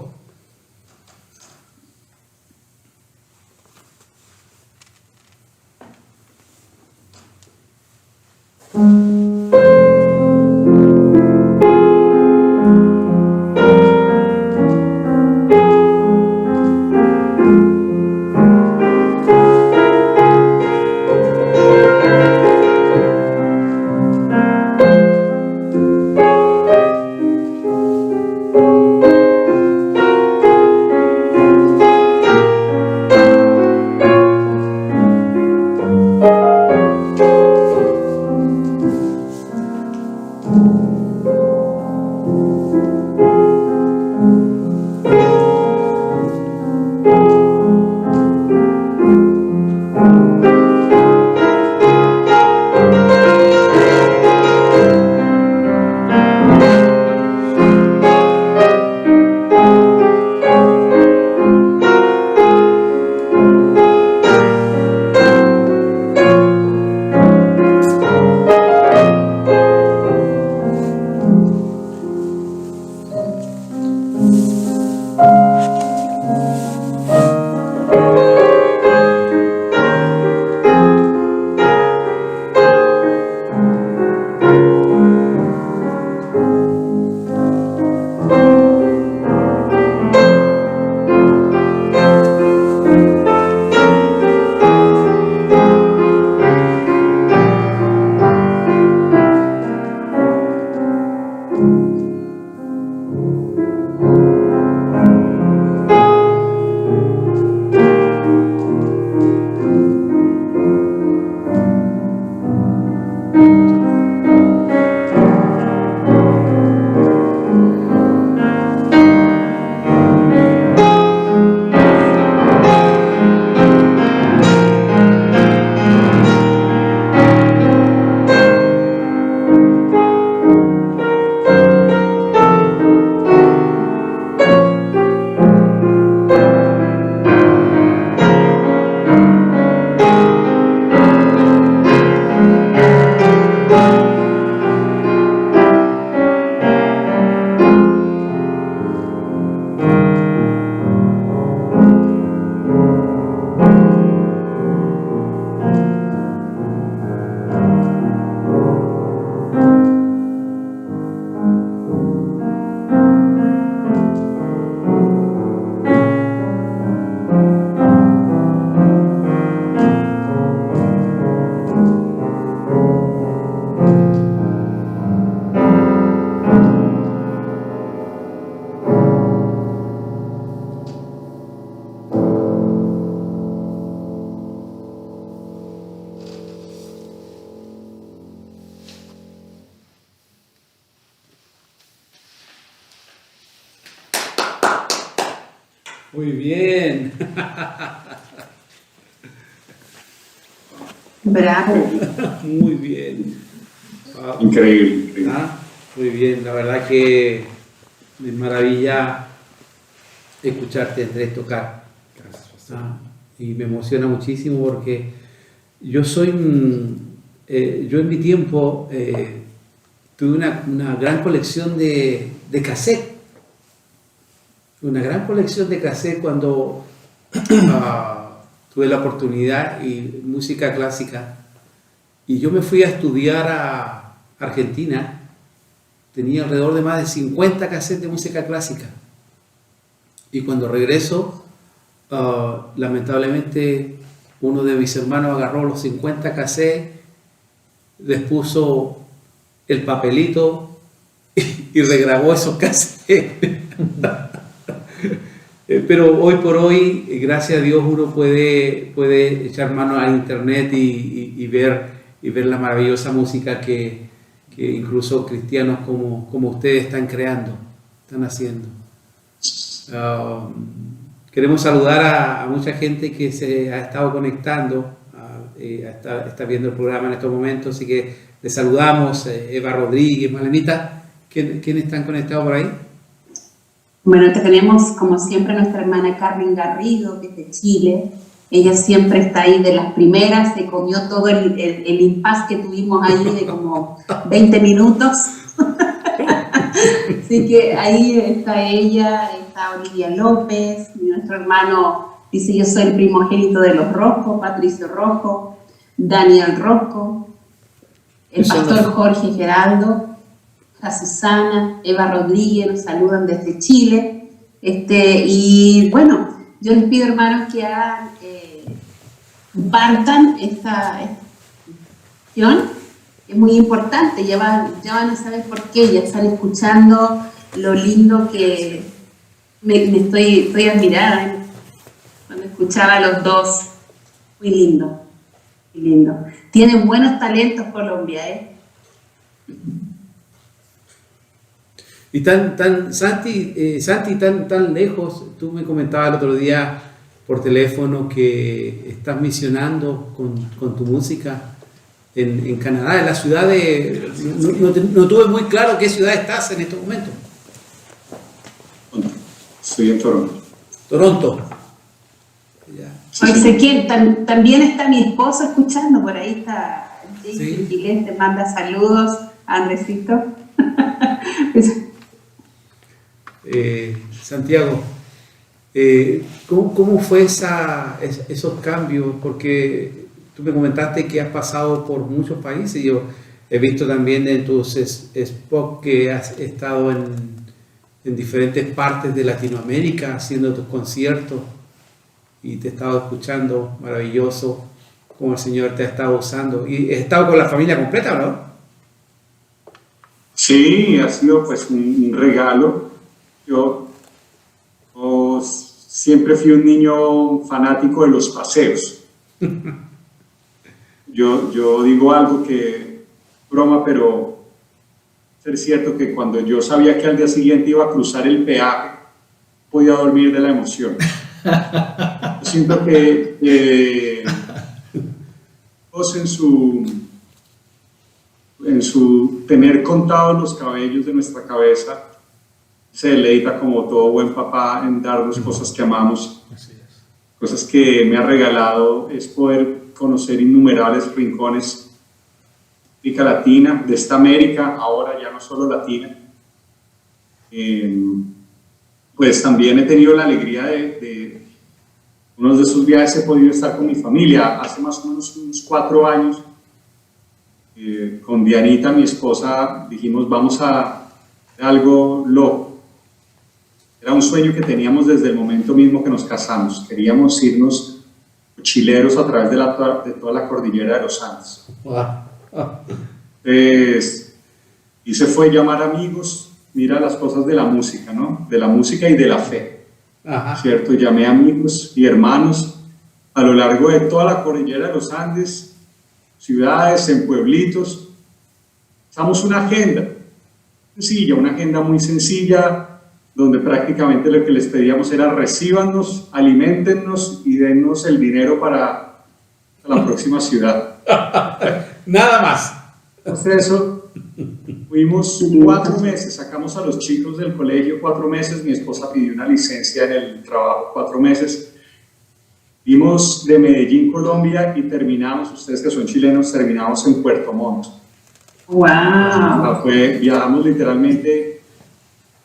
Muy bien. Bravo. Muy bien. Wow. Increíble. Muy bien, la verdad que me maravilla escucharte, Andrés, tocar. Y me emociona muchísimo porque yo en mi tiempo tuve una gran colección de cassette. Una gran colección de cassette cuando tuve la oportunidad y música clásica. Y yo me fui a estudiar a Argentina. Tenía alrededor de más de 50 cassettes de música clásica. Y cuando regreso, lamentablemente uno de mis hermanos agarró los 50 cassettes, les puso el papelito y regrabó esos cassettes. Pero hoy por hoy, gracias a Dios, uno puede echar mano al internet y ver la maravillosa música que incluso cristianos como ustedes están creando, están haciendo. Queremos saludar a mucha gente que se ha estado conectando, está viendo el programa en estos momentos, así que les saludamos, Eva Rodríguez, Malenita, ¿quiénes están conectados por ahí? Bueno, tenemos como siempre nuestra hermana Carmen Garrido, que es de Chile. Ella siempre está ahí de las primeras, se comió todo el impasse que tuvimos ahí de como 20 minutos. Así que ahí está ella, está Olivia López, nuestro hermano dice: yo soy el primogénito de los Rosco, Patricio Rosco, Daniel Rosco, el pastor Jorge Geraldo, a Susana, Eva Rodríguez, nos saludan desde Chile. Y bueno, yo les pido, hermanos, que compartan esta sesión. Es muy importante, ya van a saber por qué, ya están escuchando lo lindo que estoy admirada cuando escuchaba a los dos. Muy lindo, muy lindo. Tienen buenos talentos Colombia, ¿eh? Y Santi, tan lejos, tú me comentabas el otro día por teléfono que estás misionando con tu música en Canadá, en la ciudad de... No tuve muy claro qué ciudad estás en estos momentos. Estoy en Toronto. Toronto. Ya. Sí, Ezequiel, también está mi esposo escuchando, por ahí está Jason Gillette, te manda saludos, Andresito. Santiago, ¿cómo fue esos cambios? Porque tú me comentaste que has pasado por muchos países. Yo he visto también en tus spots que has estado en diferentes partes de Latinoamérica haciendo tus conciertos y te he estado escuchando, maravilloso cómo el Señor te ha estado usando. ¿Y has estado con la familia completa, no? Sí, ha sido pues un regalo. Yo siempre fui un niño fanático de los paseos. Yo digo algo que broma, pero es cierto que cuando yo sabía que al día siguiente iba a cruzar el peaje, podía dormir de la emoción. Yo siento que Dios en su tener contados los cabellos de nuestra cabeza, se deleita como todo buen papá en darnos cosas que amamos. Así es. Cosas que me ha regalado es poder conocer innumerables rincones de América Latina, de esta América, ahora ya no solo latina. Pues también he tenido la alegría de uno de esos viajes he podido estar con mi familia. Hace más o menos unos 4 años, con Dianita, mi esposa, dijimos vamos a algo loco. Era un sueño que teníamos desde el momento mismo que nos casamos. Queríamos irnos mochileros a través de toda la cordillera de los Andes. Y se fue llamar amigos. Mira las cosas de la música, ¿no? De la música y de la fe. Ajá. ¿Cierto? Llamé amigos y hermanos a lo largo de toda la cordillera de los Andes, ciudades, en pueblitos. Usamos una agenda sencilla, una agenda muy sencilla, donde prácticamente lo que les pedíamos era recíbanos, aliméntenos y dennos el dinero para la próxima ciudad. Nada más. Entonces eso, fuimos 4 meses, sacamos a los chicos del colegio 4 meses, mi esposa pidió una licencia en el trabajo 4 meses, vimos de Medellín, Colombia, y terminamos, ustedes que son chilenos, terminamos en Puerto Montt. ¡Wow! Viajamos literalmente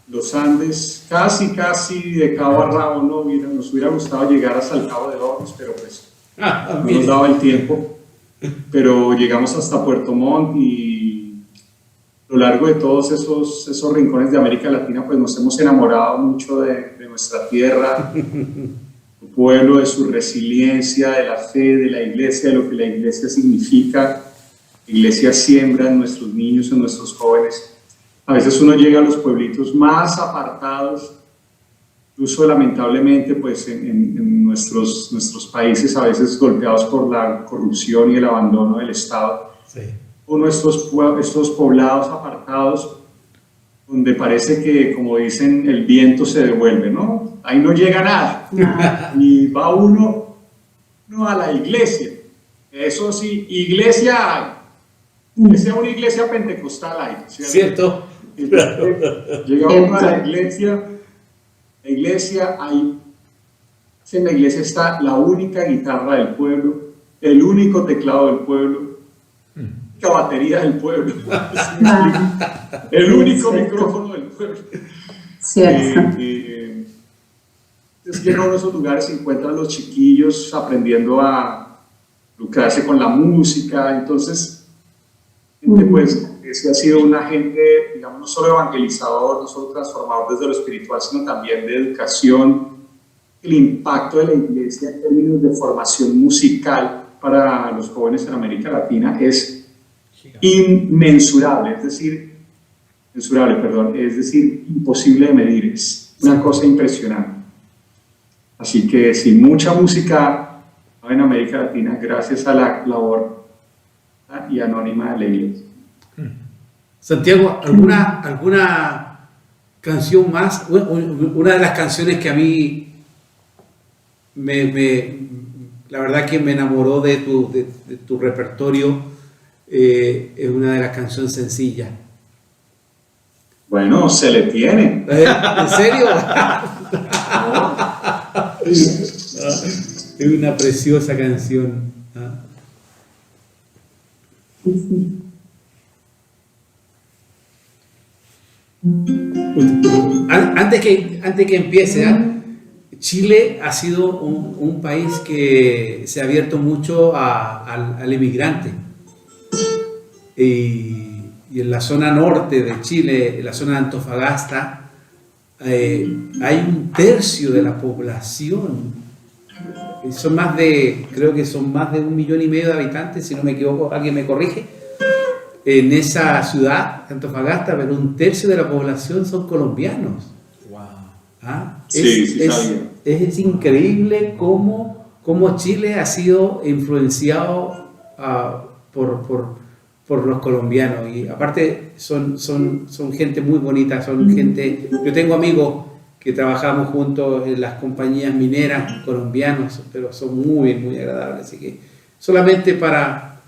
los Andes, casi de cabo a rabo. Nos hubiera gustado llegar hasta el Cabo de Hornos, pero pues no nos daba el tiempo. Pero llegamos hasta Puerto Montt y a lo largo de todos esos rincones de América Latina, pues nos hemos enamorado mucho de nuestra tierra, su pueblo, de su resiliencia, de la fe, de la iglesia, de lo que la iglesia significa. La iglesia siembra en nuestros niños, en nuestros jóvenes. A veces uno llega a los pueblitos más apartados, incluso lamentablemente pues en nuestros países a veces golpeados por la corrupción y el abandono del Estado. Sí. O estos poblados apartados donde parece que, como dicen, el viento se devuelve, ¿no? ahí no llega nada. Y va uno a la iglesia. Eso sí, iglesia hay. Que sea una iglesia pentecostal hay. ¿Cierto? Llega uno a la iglesia hay. En la iglesia está la única guitarra del pueblo, el único teclado del pueblo, la batería del pueblo, el único micrófono del pueblo. Cierto. Es que en esos lugares se encuentran los chiquillos aprendiendo a lucrarse con la música. Entonces, pues ese ha sido un agente, digamos, no solo evangelizador, no solo transformador desde lo espiritual, sino también de educación. El impacto de la iglesia en términos de formación musical para los jóvenes en América Latina es inmensurable, es decir, imposible de medir, es una cosa impresionante. Así que sí, mucha música en América Latina gracias a la labor y anónima de la iglesia. Santiago, ¿alguna canción más? Una de las canciones que a mí la verdad que me enamoró de tu repertorio, es una de las canciones sencillas. Bueno, se le tiene. ¿En serio? Es una preciosa canción. Antes que empiece, Chile ha sido un país que se ha abierto mucho al inmigrante. Y en la zona norte de Chile, en la zona de Antofagasta, hay 1/3 de la población. Creo que son más de 1,5 millones de habitantes, si no me equivoco, alguien me corrige, en esa ciudad, Antofagasta, pero 1/3 de la población son colombianos. Es increíble cómo Chile ha sido influenciado por los colombianos, y aparte son gente muy bonita, yo tengo amigos que trabajamos juntos en las compañías mineras colombianos, pero son muy, muy agradables, así que solamente para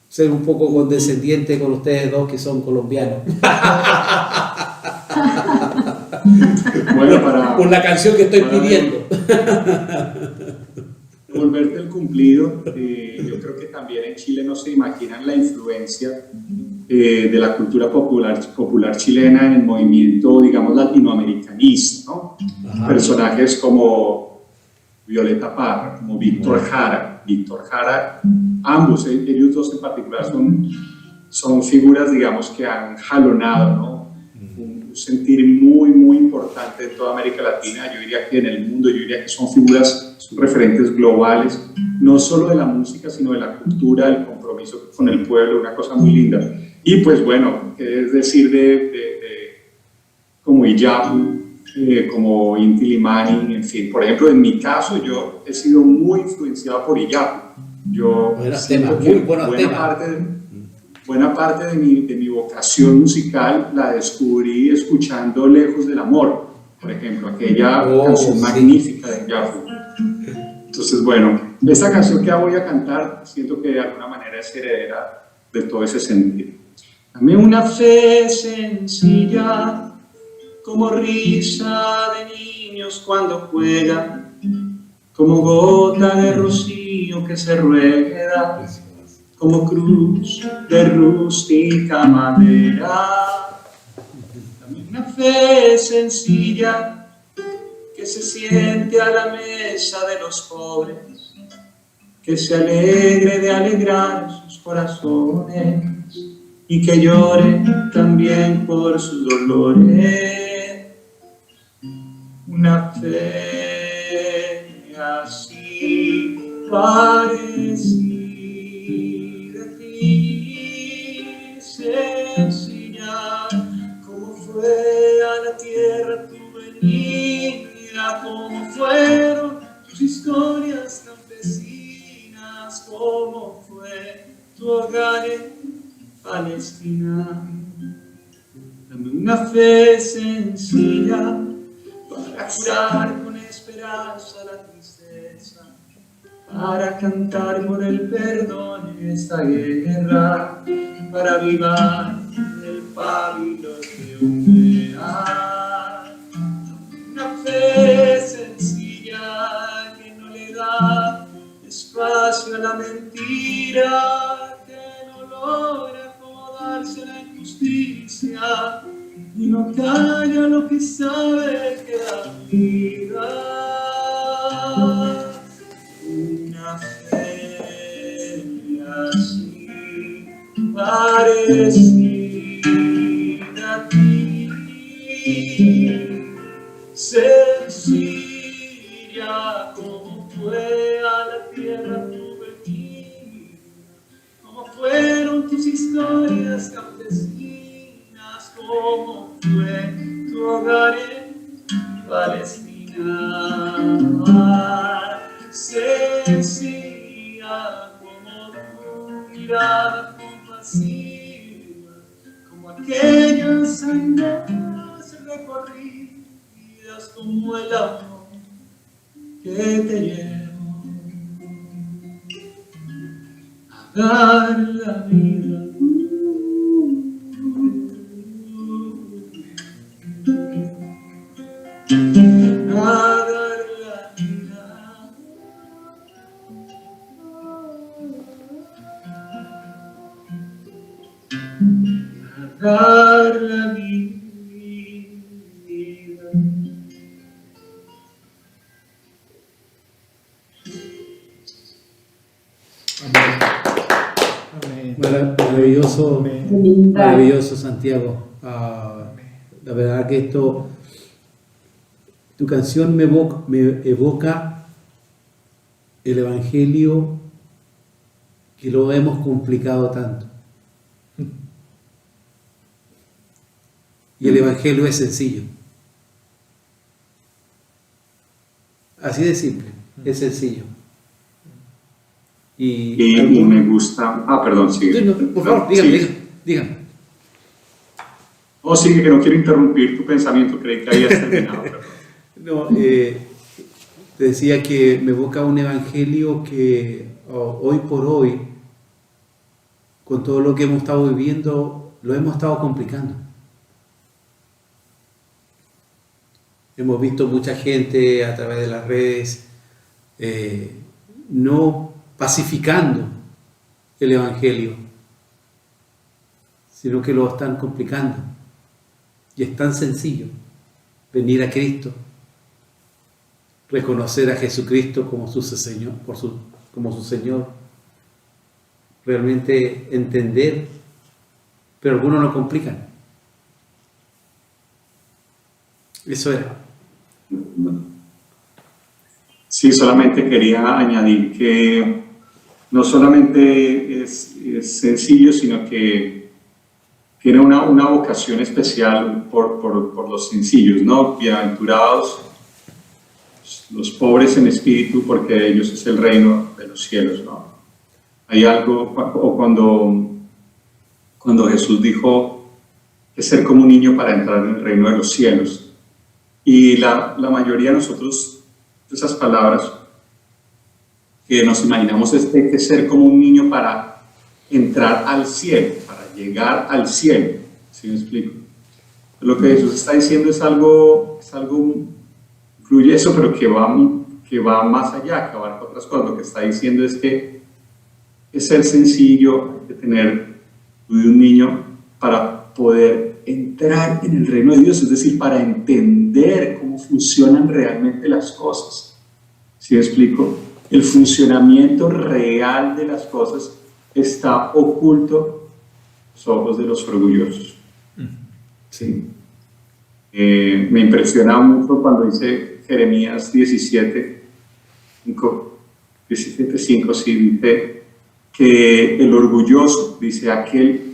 ser un poco condescendiente con ustedes dos que son colombianos. Bueno, por la canción que estoy pidiendo. Volverte el cumplido, yo creo que también en Chile no se imaginan la influencia de la cultura popular chilena en el movimiento, digamos, latinoamericanista, ¿no? Personajes como Violeta Parra, como Víctor Jara, ambos, ellos dos en particular son figuras, digamos, que han jalonado, ¿no? Un sentir muy, muy importante en toda América Latina, yo diría que en el mundo, yo diría que son referentes globales, no solo de la música, sino de la cultura, del compromiso con el pueblo, una cosa muy linda. Y pues bueno, es decir, como Iyapu, como Inti Illimani, en fin. Por ejemplo, en mi caso, yo he sido muy influenciado por Iyapu. Yo siento que buena parte de mi vocación musical la descubrí escuchando Lejos del Amor, por ejemplo, aquella canción magnífica de Iyapu. Entonces, bueno, esta canción que voy a cantar siento que de alguna manera es heredera de todo ese sentido. Dame una fe sencilla, como risa de niños cuando juegan, como gota de rocío que se rueda, como cruz de rústica madera. Dame una fe sencilla, que se siente a la mesa de los pobres, que se alegre de alegrar sus corazones y que llore también por sus dolores. Una fe así parecida a ti, sencilla, como fue a la tierra tu venida, como fueron tus historias campesinas, como fue tu hogar en Palestina. Dame una fe sencilla, para curar con esperanza la tristeza, para cantar por el perdón en esta guerra, para avivar el pábilo de humedad. Una fe sencilla que no le da espacio a la mentira, que no logra acomodarse a la injusticia y no calla lo que sabe que da vida. Una fe así parecida a ti, sencilla como fue a la tierra tu venida, como fueron tus historias campesinas, como fue tu hogar en Palestina. Sencilla como tu mirada compasiva, como aquellas andas recorridas, como el amor que te llevo a dar la vida. A dar la vida. A dar la vida. Amén. Maravilloso, Amén. maravilloso Santiago. La verdad que tu canción me evoca el Evangelio que lo hemos complicado tanto. Y el Evangelio es sencillo. Así de simple, es sencillo. Y me gusta... perdón, sigue. No, por favor, dígame. Oh, sigue, que no quiero interrumpir tu pensamiento, creí que habías terminado. Perdón. No, te decía que me evoca un evangelio que hoy por hoy, con todo lo que hemos estado viviendo, lo hemos estado complicando. Hemos visto mucha gente a través de las redes no pacificando el evangelio, sino que lo están complicando. Y es tan sencillo venir a Cristo, reconocer a Jesucristo como su Señor, como su Señor, realmente entender, pero algunos lo complican. Eso era. Sí, solamente quería añadir que no solamente es sencillo, sino que tiene una vocación especial por los sencillos, ¿no? Bienaventurados los pobres en espíritu, porque de ellos es el reino de los cielos, ¿no? Hay algo, o cuando Jesús dijo que ser como un niño para entrar en el reino de los cielos, y la mayoría de nosotros, esas palabras que nos imaginamos es que ser como un niño para entrar al cielo, para llegar al cielo, ¿sí me explico? Lo que Jesús está diciendo es algo incluye eso, pero que va más allá, que abarca otras cosas. Lo que está diciendo es que es ser sencillo, hay que tener de un niño para poder entrar en el reino de Dios, es decir, para entender cómo funcionan realmente las cosas. ¿Sí me explico? El funcionamiento real de las cosas está oculto a los ojos de los orgullosos. ¿Sí? Me impresiona mucho cuando dice Jeremías 17:5, sí, dice que el orgulloso, dice aquel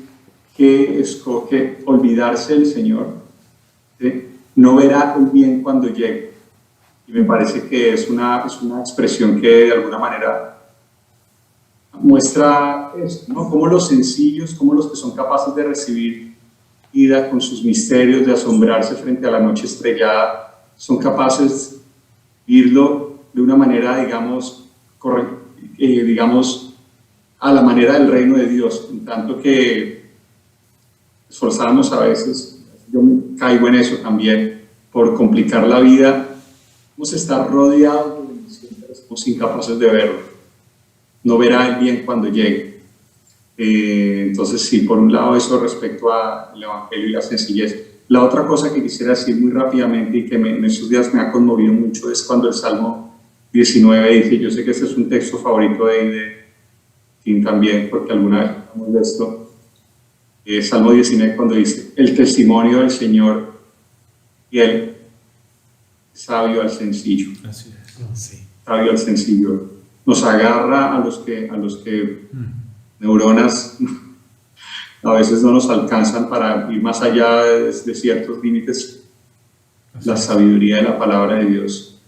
que escoge olvidarse del Señor, ¿sí?, no verá el bien cuando llegue. Y me parece que es una expresión que de alguna manera muestra esto, ¿no? Cómo los sencillos, cómo los que son capaces de recibir vida con sus misterios, de asombrarse frente a la noche estrellada, son capaces de irlo de una manera, digamos, digamos, a la manera del reino de Dios, en tanto que esforzamos a veces, yo me caigo en eso también, por complicar la vida, vamos a estar rodeados de bendiciones, pero somos incapaces de verlo, no verá el bien cuando llegue. Entonces, sí, por un lado eso respecto al Evangelio y la sencillez. La otra cosa que quisiera decir muy rápidamente y que en estos días me ha conmovido mucho es cuando el Salmo 19 dice, yo sé que este es un texto favorito de Tim también, porque alguna vez hablamos de esto, Salmo 19 cuando dice, el testimonio del Señor y el sabio al sencillo. Así es. Sí. Sabio al sencillo. Nos agarra a los que neuronas a veces no nos alcanzan para ir más allá de ciertos límites. La sabiduría de la palabra de Dios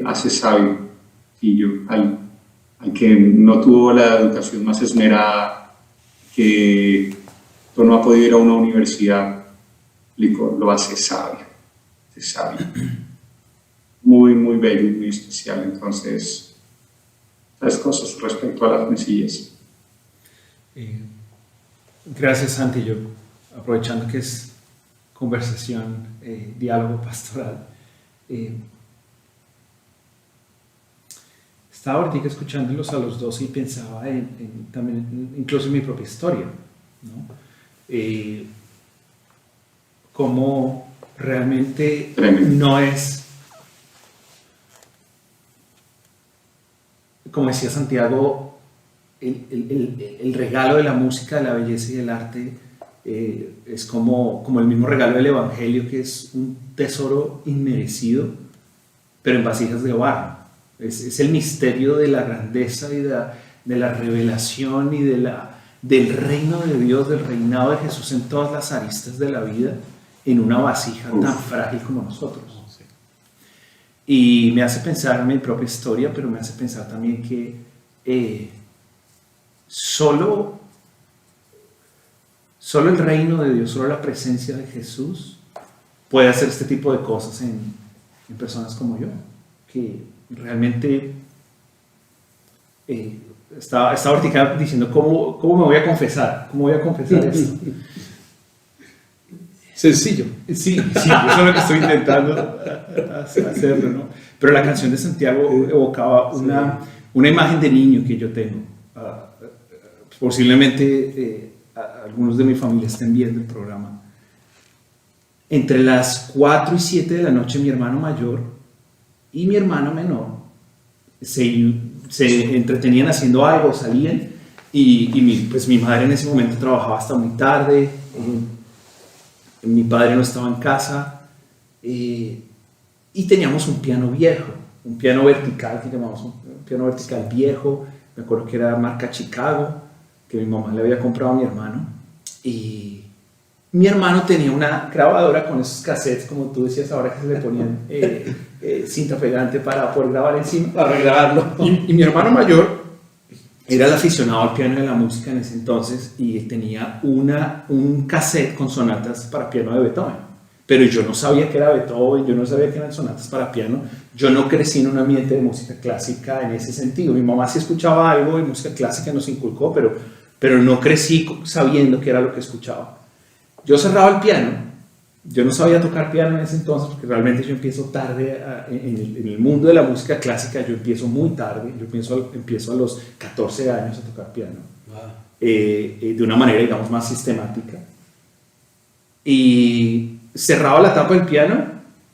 hace sabio al que no tuvo la educación más esmerada, que no ha podido ir a una universidad, lo hace sabio. Muy, muy bello, muy especial. Entonces, las cosas respecto a las sencillez. Gracias, Santi. Yo, aprovechando que es conversación, diálogo pastoral, estaba ahorita escuchándolos a los dos y pensaba también, incluso en mi propia historia, ¿no? Cómo realmente no es, como decía Santiago, el regalo de la música, de la belleza y del arte es como el mismo regalo del Evangelio, que es un tesoro inmerecido, pero en vasijas de barro. Es el misterio de la grandeza y de la revelación y del reino de Dios, del reinado de Jesús en todas las aristas de la vida, en una vasija tan frágil como nosotros. Y me hace pensar en mi propia historia, pero me hace pensar también que solo el reino de Dios, solo la presencia de Jesús puede hacer este tipo de cosas en personas como yo, que realmente estaba ahorita diciendo ¿cómo me voy a confesar? ¿Cómo voy a confesar esto? Sencillo. Sí, eso es lo que estoy intentando hacerlo, ¿no? Pero la canción de Santiago evocaba una imagen de niño que yo tengo. Posiblemente algunos de mi familia estén viendo el programa. Entre las 4 y 7 de la noche, mi hermano mayor y mi hermano menor se entretenían haciendo algo, salían, y pues mi madre en ese momento trabajaba hasta muy tarde, mi padre no estaba en casa, y teníamos un piano viejo, un piano vertical, que llamamos un piano vertical viejo. Me acuerdo que era marca Chicago, que mi mamá le había comprado a mi hermano, y mi hermano tenía una grabadora con esos cassettes, como tú decías ahora, que se le ponían cinta pegante para poder grabar encima, para regrabarlo. Y mi hermano mayor era el aficionado al piano y a la música en ese entonces, y tenía un cassette con sonatas para piano de Beethoven. Pero yo no sabía que era Beethoven, yo no sabía que eran sonatas para piano. Yo no crecí en un ambiente de música clásica en ese sentido. Mi mamá sí escuchaba algo de música clásica, nos inculcó, pero no crecí sabiendo qué era lo que escuchaba. Yo cerraba el piano, yo no sabía tocar piano en ese entonces, porque realmente yo empiezo tarde en el mundo de la música clásica. Yo empiezo muy tarde, yo empiezo a los 14 años a tocar piano, de una manera, digamos, más sistemática. Y cerraba la tapa del piano,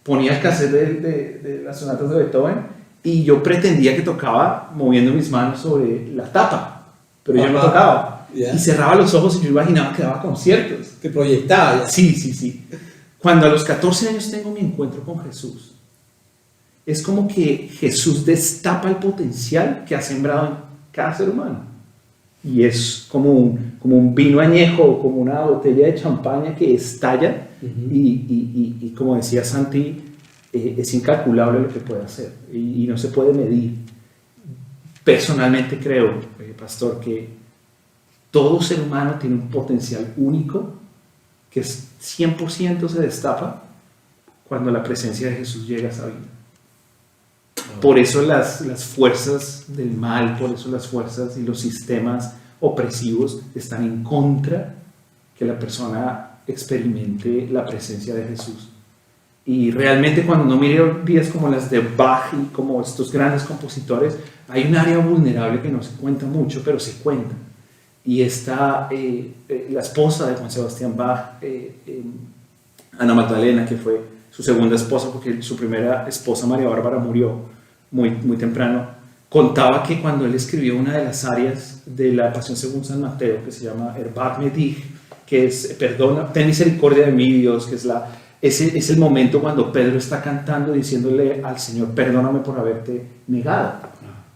ponía el cassette de las sonatas de Beethoven, y yo pretendía que tocaba moviendo mis manos sobre la tapa, pero yo no tocaba. Yeah. Y cerraba los ojos y yo imaginaba que daba conciertos. Te proyectaba. Ya. Sí. Cuando a los 14 años tengo mi encuentro con Jesús, es como que Jesús destapa el potencial que ha sembrado en cada ser humano. Y es como un vino añejo, como una botella de champaña que estalla. Y como decía Santi, es incalculable lo que puede hacer y no se puede medir. Personalmente creo, pastor, que todo ser humano tiene un potencial único que 100% se destapa cuando la presencia de Jesús llega a esa vida. Por eso las fuerzas del mal, por eso las fuerzas y los sistemas opresivos están en contra que la persona experimente la presencia de Jesús. Y realmente cuando uno mira vidas como las de Bach y como estos grandes compositores, hay un área vulnerable que no se cuenta mucho, pero se cuenta. Y está la esposa de Juan Sebastián Bach, Ana Magdalena, que fue su segunda esposa, porque su primera esposa, María Bárbara, murió muy temprano. Contaba que cuando él escribió una de las arias de la Pasión según San Mateo, que se llama Erbarme me dich, que es perdona, ten misericordia de mí, Dios, que es el momento cuando Pedro está cantando diciéndole al Señor, perdóname por haberte negado.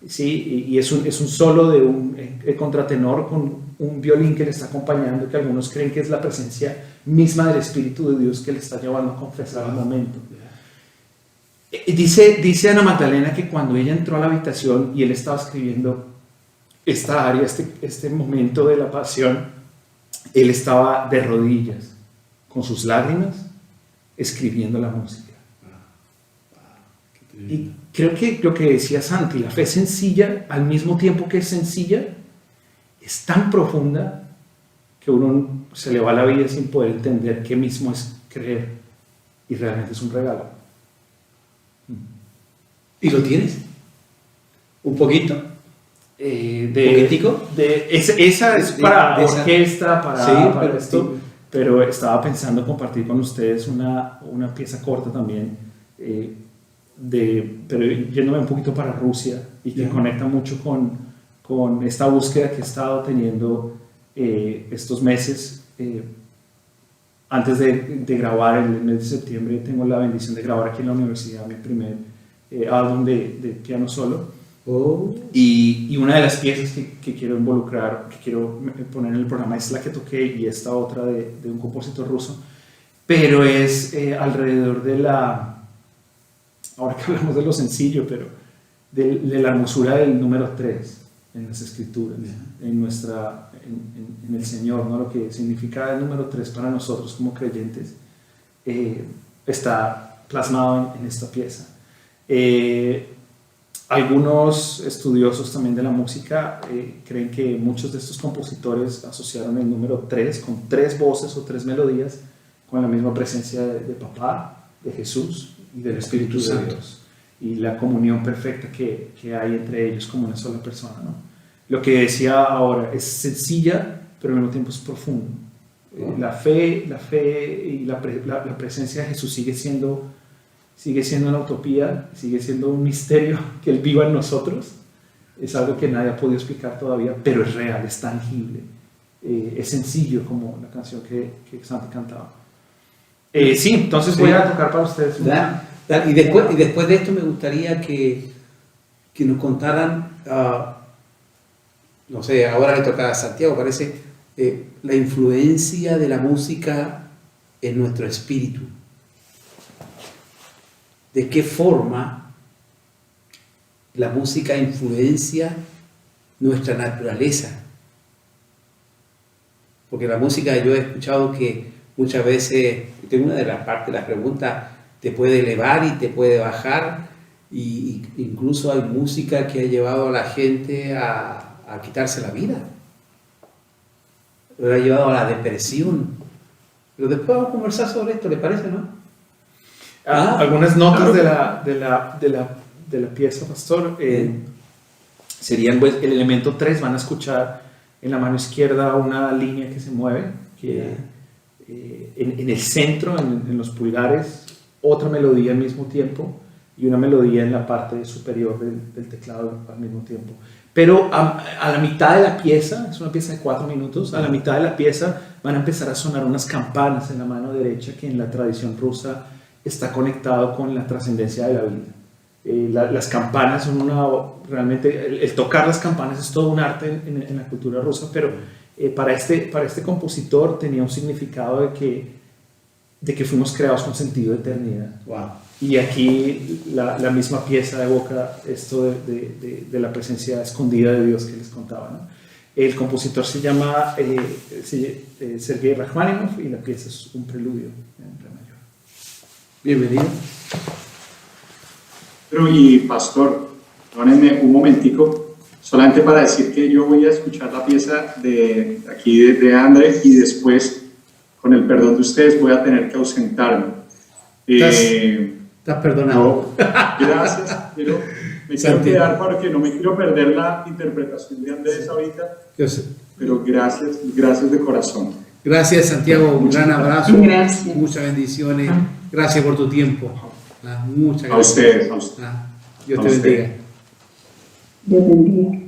¿Sí? Y es un solo de un contratenor con un violín que le está acompañando, que algunos creen que es la presencia misma del Espíritu de Dios que le está llevando a confesar el momento. Dice Ana Magdalena que cuando ella entró a la habitación y él estaba escribiendo esta aria, este momento de la pasión, él estaba de rodillas, con sus lágrimas, escribiendo la música. Y creo que lo que decía Santi, la fe sencilla, al mismo tiempo que es sencilla, es tan profunda que uno se le va la vida sin poder entender qué mismo es creer, y realmente es un regalo. ¿Y lo tienes? ¿Un poquito? ¿Un poquitico? Esa es para orquesta, para esto, sí. Pero estaba pensando compartir con ustedes una pieza corta también, pero yéndome un poquito para Rusia, y que conecta mucho con esta búsqueda que he estado teniendo estos meses. Antes de grabar el mes de septiembre, tengo la bendición de grabar aquí en la universidad mi primer álbum de piano solo. Y una de las piezas que quiero involucrar, que quiero poner en el programa, es la que toqué, y esta otra de un compositor ruso, pero es alrededor de ahora que hablamos de lo sencillo, pero de la hermosura del número 3 en las escrituras, en el Señor, ¿no? Lo que significa el número 3 para nosotros como creyentes está plasmado en esta pieza. Algunos estudiosos también de la música creen que muchos de estos compositores asociaron el número 3 con 3 voces o 3 melodías con la misma presencia de Papá, de Jesús y del Espíritu de Dios, y la comunión perfecta que hay entre ellos como una sola persona, ¿no? Lo que decía ahora es sencilla, pero al mismo tiempo es profundo. La fe y la presencia de Jesús sigue siendo una utopía, sigue siendo un misterio que Él viva en nosotros. Es algo que nadie ha podido explicar todavía, pero es real, es tangible, es sencillo, como la canción que Santi cantaba. Sí, entonces voy a tocar para ustedes. Y después de esto me gustaría que nos contaran, no sé, ahora le toca a Santiago, parece, la influencia de la música en nuestro espíritu. ¿De qué forma la música influencia nuestra naturaleza? Porque la música, yo he escuchado que muchas veces, una de las partes de las preguntas, te puede elevar y te puede bajar, y incluso hay música que ha llevado a la gente a quitarse la vida, lo ha llevado a la depresión. Pero después vamos a conversar sobre esto, ¿le parece, no? Algunas notas de la pieza, pastor, serían, pues, el elemento 3. Van a escuchar en la mano izquierda una línea que se mueve, en el centro, en los pulgares, otra melodía al mismo tiempo, y una melodía en la parte superior del teclado al mismo tiempo. Pero a la mitad de la pieza, es una pieza de 4 minutos, a la mitad de la pieza van a empezar a sonar unas campanas en la mano derecha, que en la tradición rusa está conectado con la trascendencia de la vida. Las campanas son realmente, el tocar las campanas es todo un arte en la cultura rusa, pero para este compositor tenía un significado de que fuimos creados con sentido de eternidad. Wow. Y aquí la misma pieza evoca esto de la presencia escondida de Dios que les contaba, ¿no? El compositor se llama Sergei Rachmaninoff, y la pieza es un preludio en re mayor. Bienvenido. Pero y pastor, perdónenme un momentico, solamente para decir que yo voy a escuchar la pieza de aquí de André y después, con el perdón de ustedes, voy a tener que ausentarme. Estás perdonado. No, gracias, pero me quiero Santi. quedar porque no me quiero perder la interpretación de Andrés ahorita, Yo sé. pero gracias, gracias de corazón. Gracias, Santiago. Un gran abrazo. Gracias. Muchas bendiciones. Gracias por tu tiempo. Muchas A gracias. ustedes, a ustedes. Dios A te ustedes. bendiga. Dios bendiga.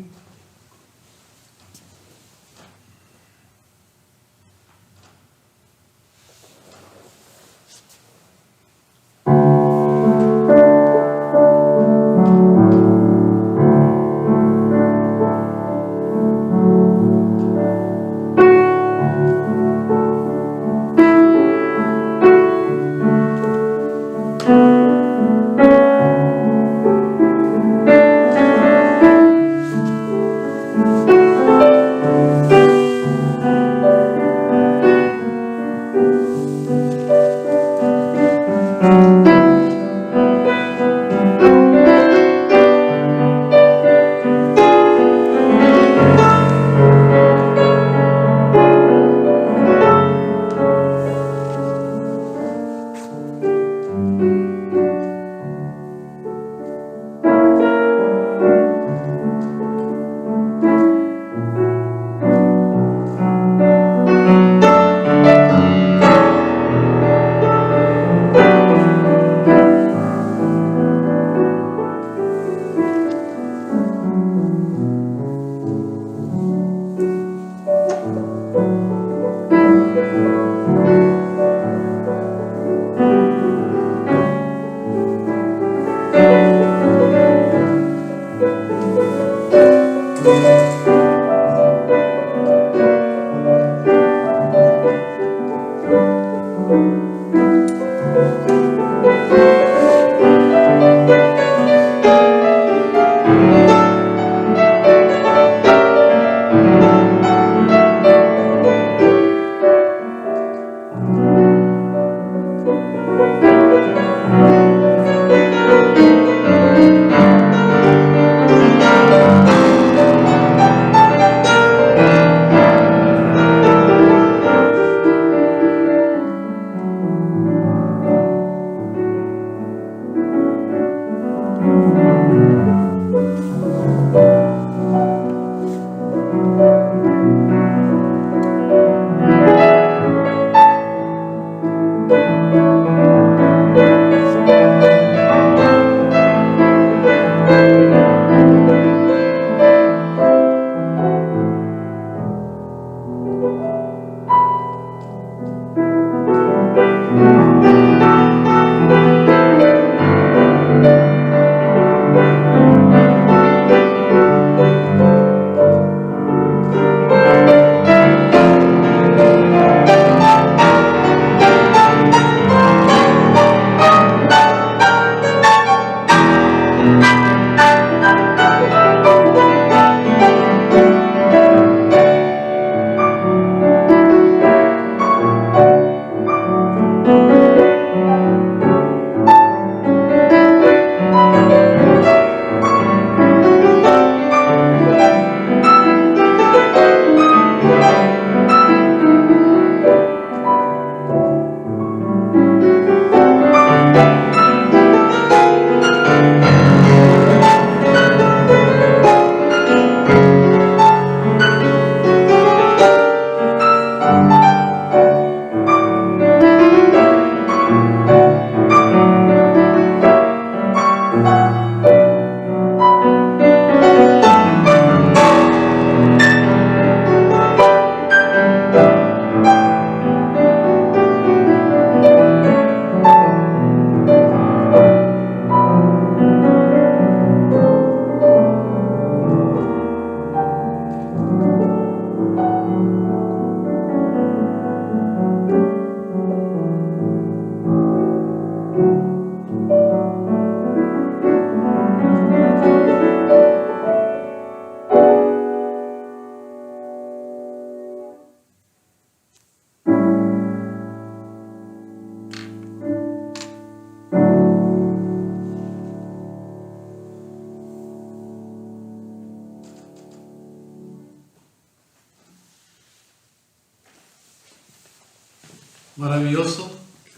Maravilloso.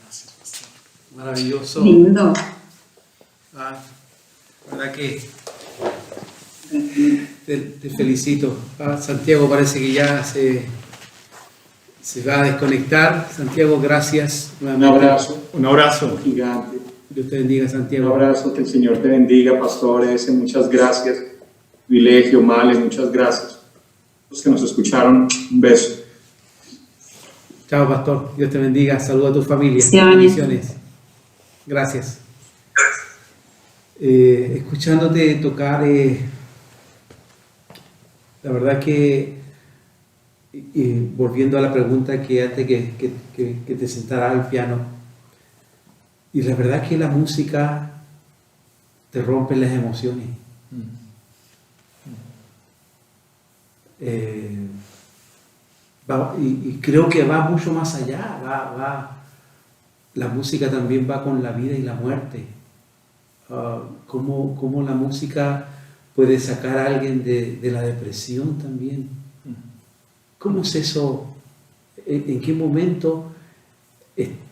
Gracias, pastor. Maravilloso. Lindo. ¿Verdad que? Te felicito. Santiago parece que ya se va a desconectar. Santiago, gracias. Un abrazo. Un abrazo. Gigante. Dios te bendiga, Un Santiago. abrazo, que el Señor te bendiga, Pastor ese, muchas gracias. Privilegio, Male, muchas gracias. Los que nos escucharon, un beso. Chao, pastor. Dios te bendiga. Saluda a tu familia. Bendiciones. Gracias. Escuchándote tocar, la verdad que, volviendo a la pregunta que antes que te sentara al piano, y la verdad que la música te rompe las emociones. Y creo que va mucho más allá. La música también va con la vida y la muerte. Cómo la música puede sacar a alguien de la depresión también. ¿Cómo es eso? ¿En qué momento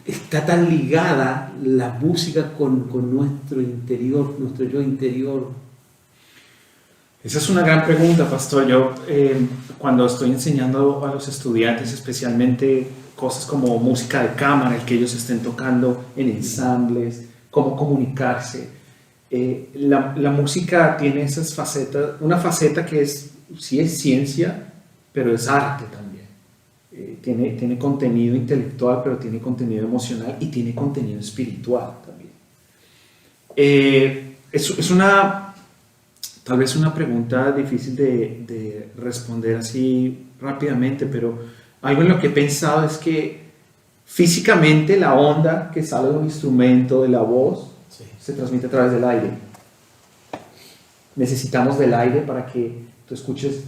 está tan ligada la música con nuestro interior, nuestro yo interior? Esa es una gran pregunta, pastor. Yo cuando estoy enseñando a los estudiantes, especialmente cosas como música de cámara, el que ellos estén tocando en ensambles, cómo comunicarse, la música tiene esas facetas, una faceta que sí es ciencia, pero es arte también. Tiene contenido intelectual, pero tiene contenido emocional y tiene contenido espiritual también. Es tal vez una pregunta difícil de responder así rápidamente, pero algo en lo que he pensado es que físicamente la onda que sale de un instrumento, de la voz, se transmite a través del aire. Necesitamos del aire para que tú escuches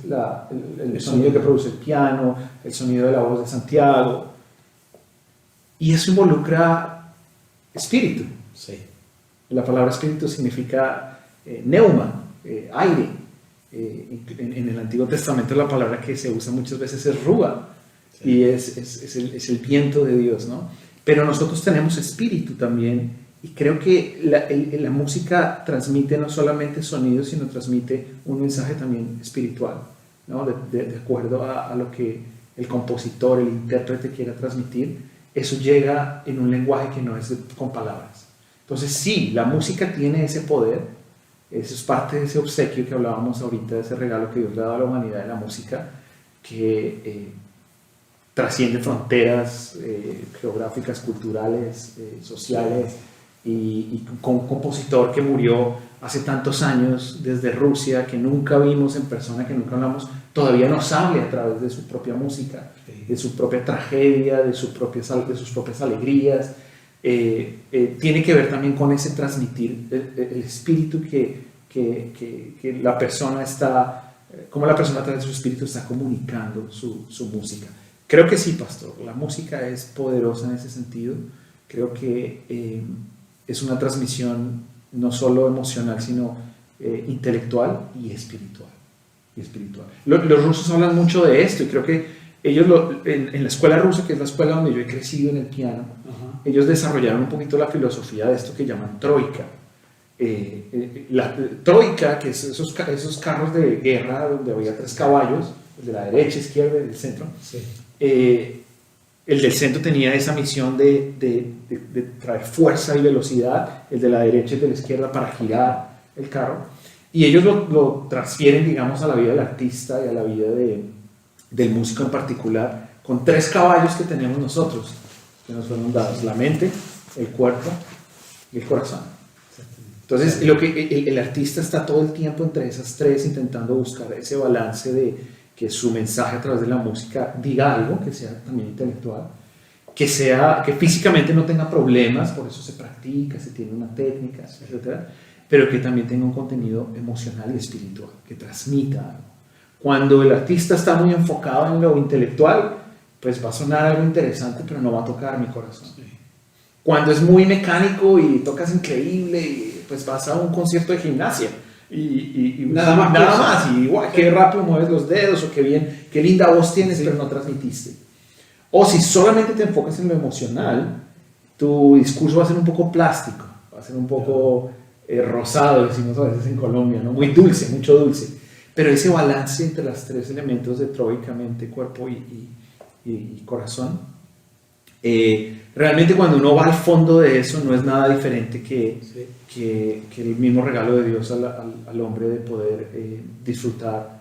el sonido que produce el piano, el sonido de la voz de Santiago. Y eso involucra espíritu. Sí. La palabra espíritu significa neuma, aire. En el Antiguo Testamento la palabra que se usa muchas veces es rúa, sí. Y es el viento de Dios, ¿no? Pero nosotros tenemos espíritu también, y creo que la música transmite no solamente sonidos, sino transmite un mensaje también espiritual, ¿no? De acuerdo a lo que el compositor, el intérprete quiera transmitir. Eso llega en un lenguaje que no es con palabras. Entonces sí, la música tiene ese poder. Eso es parte de ese obsequio que hablábamos ahorita, de ese regalo que Dios le ha dado a la humanidad de la música, que trasciende fronteras geográficas, culturales, sociales, y con un compositor que murió hace tantos años desde Rusia, que nunca vimos en persona, que nunca hablamos, todavía nos habla a través de su propia música, de su propia tragedia, de sus propias alegrías. Tiene que ver también con ese transmitir el espíritu que la persona está, como la persona a través de su espíritu está comunicando su música. Creo que sí, pastor, la música es poderosa en ese sentido. Creo que es una transmisión no solo emocional, sino intelectual y espiritual. Los rusos hablan mucho de esto, y creo que ellos en la escuela rusa, que es la escuela donde yo he crecido en el piano, ellos desarrollaron un poquito la filosofía de esto que llaman troika. La troika, que es esos carros de guerra donde había 3 caballos, el de la derecha, izquierda y el del centro. Sí. El del centro tenía esa misión de traer fuerza y velocidad, el de la derecha y el de la izquierda para girar el carro. Y ellos lo transfieren, digamos, a la vida del artista y a la vida del músico en particular, con 3 caballos que tenemos nosotros, que nos fueron dados: la mente, el cuerpo y el corazón. Entonces, el artista está todo el tiempo entre esas 3 intentando buscar ese balance de que su mensaje a través de la música diga algo, que sea también intelectual, que físicamente no tenga problemas, por eso se practica, se tiene una técnica, etc., pero que también tenga un contenido emocional y espiritual, que transmita algo. Cuando el artista está muy enfocado en lo intelectual, pues va a sonar algo interesante, pero no va a tocar mi corazón. Cuando es muy mecánico y tocas increíble, pues vas a un concierto de gimnasia y nada más, y igual, qué rápido mueves los dedos, o qué linda voz tienes, pero no transmitiste. O si solamente te enfocas en lo emocional, tu discurso va a ser un poco plástico, va a ser un poco rosado, decimos a veces en Colombia, ¿no? Muy dulce, mucho dulce. Pero ese balance entre los tres elementos de troica, mente, cuerpo y corazón, realmente cuando uno va al fondo de eso no es nada diferente que el mismo regalo de Dios al hombre de poder disfrutar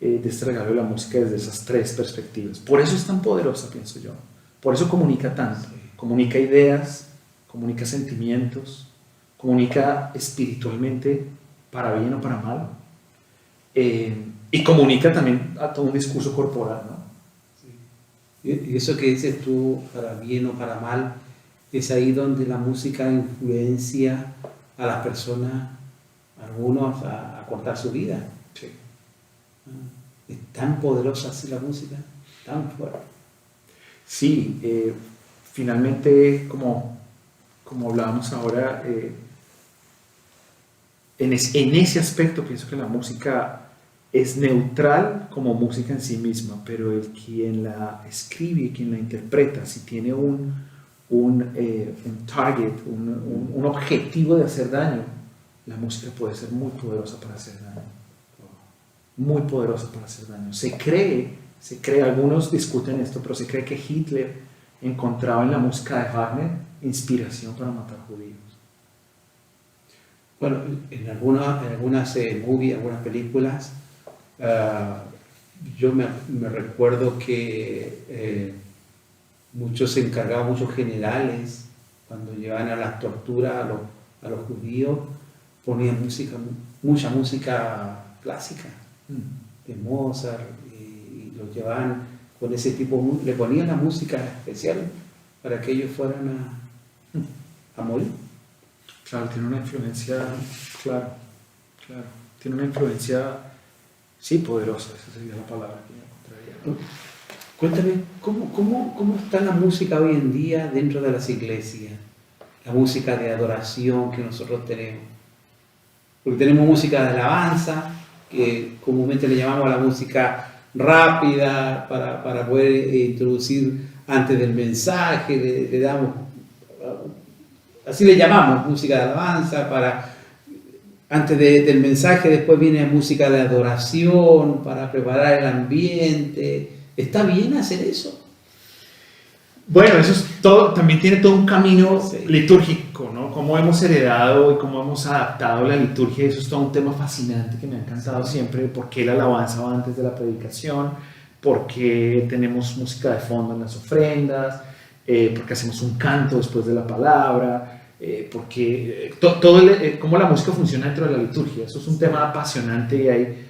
de este regalo de la música desde esas tres perspectivas. Por eso es tan poderosa, pienso yo. Por eso comunica tanto. Comunica ideas, comunica sentimientos, comunica espiritualmente para bien o para mal. Y comunica también a todo un discurso corporal, ¿no? Y eso que dices tú, para bien o para mal, es ahí donde la música influencia a las personas, algunos a cortar su vida. Sí. Es tan poderosa así la música, tan fuerte. Sí, finalmente, como hablábamos ahora, en ese aspecto pienso que la música es neutral como música en sí misma, pero el quien la escribe y quien la interpreta, si tiene un target, un objetivo de hacer daño, la música puede ser muy poderosa para hacer daño. Muy poderosa para hacer daño. Se cree, algunos discuten esto, pero se cree que Hitler encontraba en la música de Wagner inspiración para matar judíos. Bueno, en algunas movies, algunas películas, yo me recuerdo que muchos generales, cuando llevaban a la tortura a los judíos, ponían mucha música clásica, de Mozart, y los llevaban con ese tipo, le ponían la música especial para que ellos fueran a morir. Claro, tiene una influencia, claro, tiene una influencia, sí, poderosa, esa sería la palabra que yo encontraría. Cuéntame, ¿cómo está la música hoy en día dentro de las iglesias? La música de adoración que nosotros tenemos. Porque tenemos música de alabanza, que comúnmente le llamamos a la música rápida para poder introducir antes del mensaje, le damos, así le llamamos, música de alabanza, antes del mensaje, después viene música de adoración, para preparar el ambiente. ¿Está bien hacer eso? Bueno, eso es todo, también tiene todo un camino litúrgico, ¿no? Cómo hemos heredado y cómo hemos adaptado la liturgia, eso es todo un tema fascinante que me ha encantado siempre. ¿Por qué la alabanza va antes de la predicación? ¿Por qué tenemos música de fondo en las ofrendas? ¿Por qué hacemos un canto después de la palabra? Porque cómo la música funciona dentro de la liturgia, eso es un tema apasionante y hay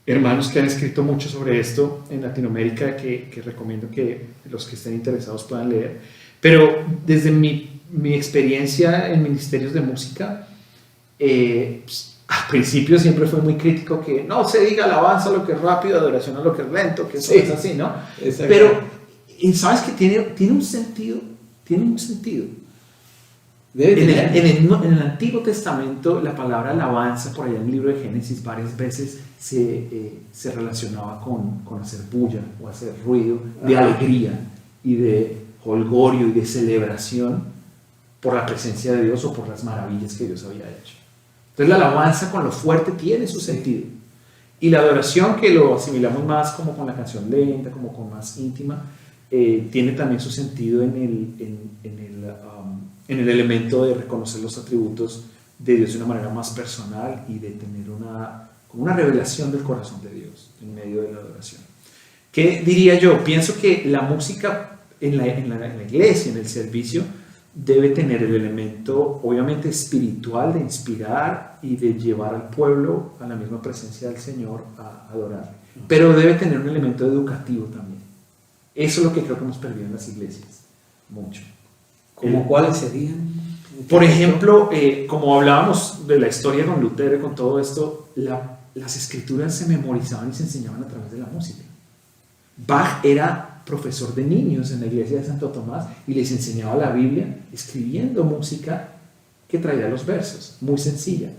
hermanos que han escrito mucho sobre esto en Latinoamérica que recomiendo que los que estén interesados puedan leer. Pero desde mi experiencia en ministerios de música, al principio siempre fue muy crítico que no se diga alabanza a lo que es rápido, adoración a lo que es lento, que eso es así, ¿no? Exacto. Pero sabes que tiene un sentido, En el Antiguo Testamento, la palabra alabanza, por allá en el libro de Génesis, varias veces se relacionaba con hacer bulla o hacer ruido de alegría y de jolgorio y de celebración por la presencia de Dios o por las maravillas que Dios había hecho. Entonces la alabanza con lo fuerte tiene su sentido. Y la adoración, que lo asimilamos más como con la canción lenta, como con más íntima, tiene también su sentido en el elemento de reconocer los atributos de Dios de una manera más personal y de tener una revelación del corazón de Dios en medio de la adoración. ¿Qué diría yo? Pienso que la música en la iglesia, en el servicio, debe tener el elemento obviamente espiritual de inspirar y de llevar al pueblo a la misma presencia del Señor a adorar, pero debe tener un elemento educativo también. Eso es lo que creo que hemos perdido en las iglesias, mucho. ¿Cómo cuáles serían? Por ejemplo, como hablábamos de la historia con Lutero y con todo esto, las escrituras se memorizaban y se enseñaban a través de la música. Bach era profesor de niños en la iglesia de Santo Tomás y les enseñaba la Biblia escribiendo música que traía los versos, muy sencilla.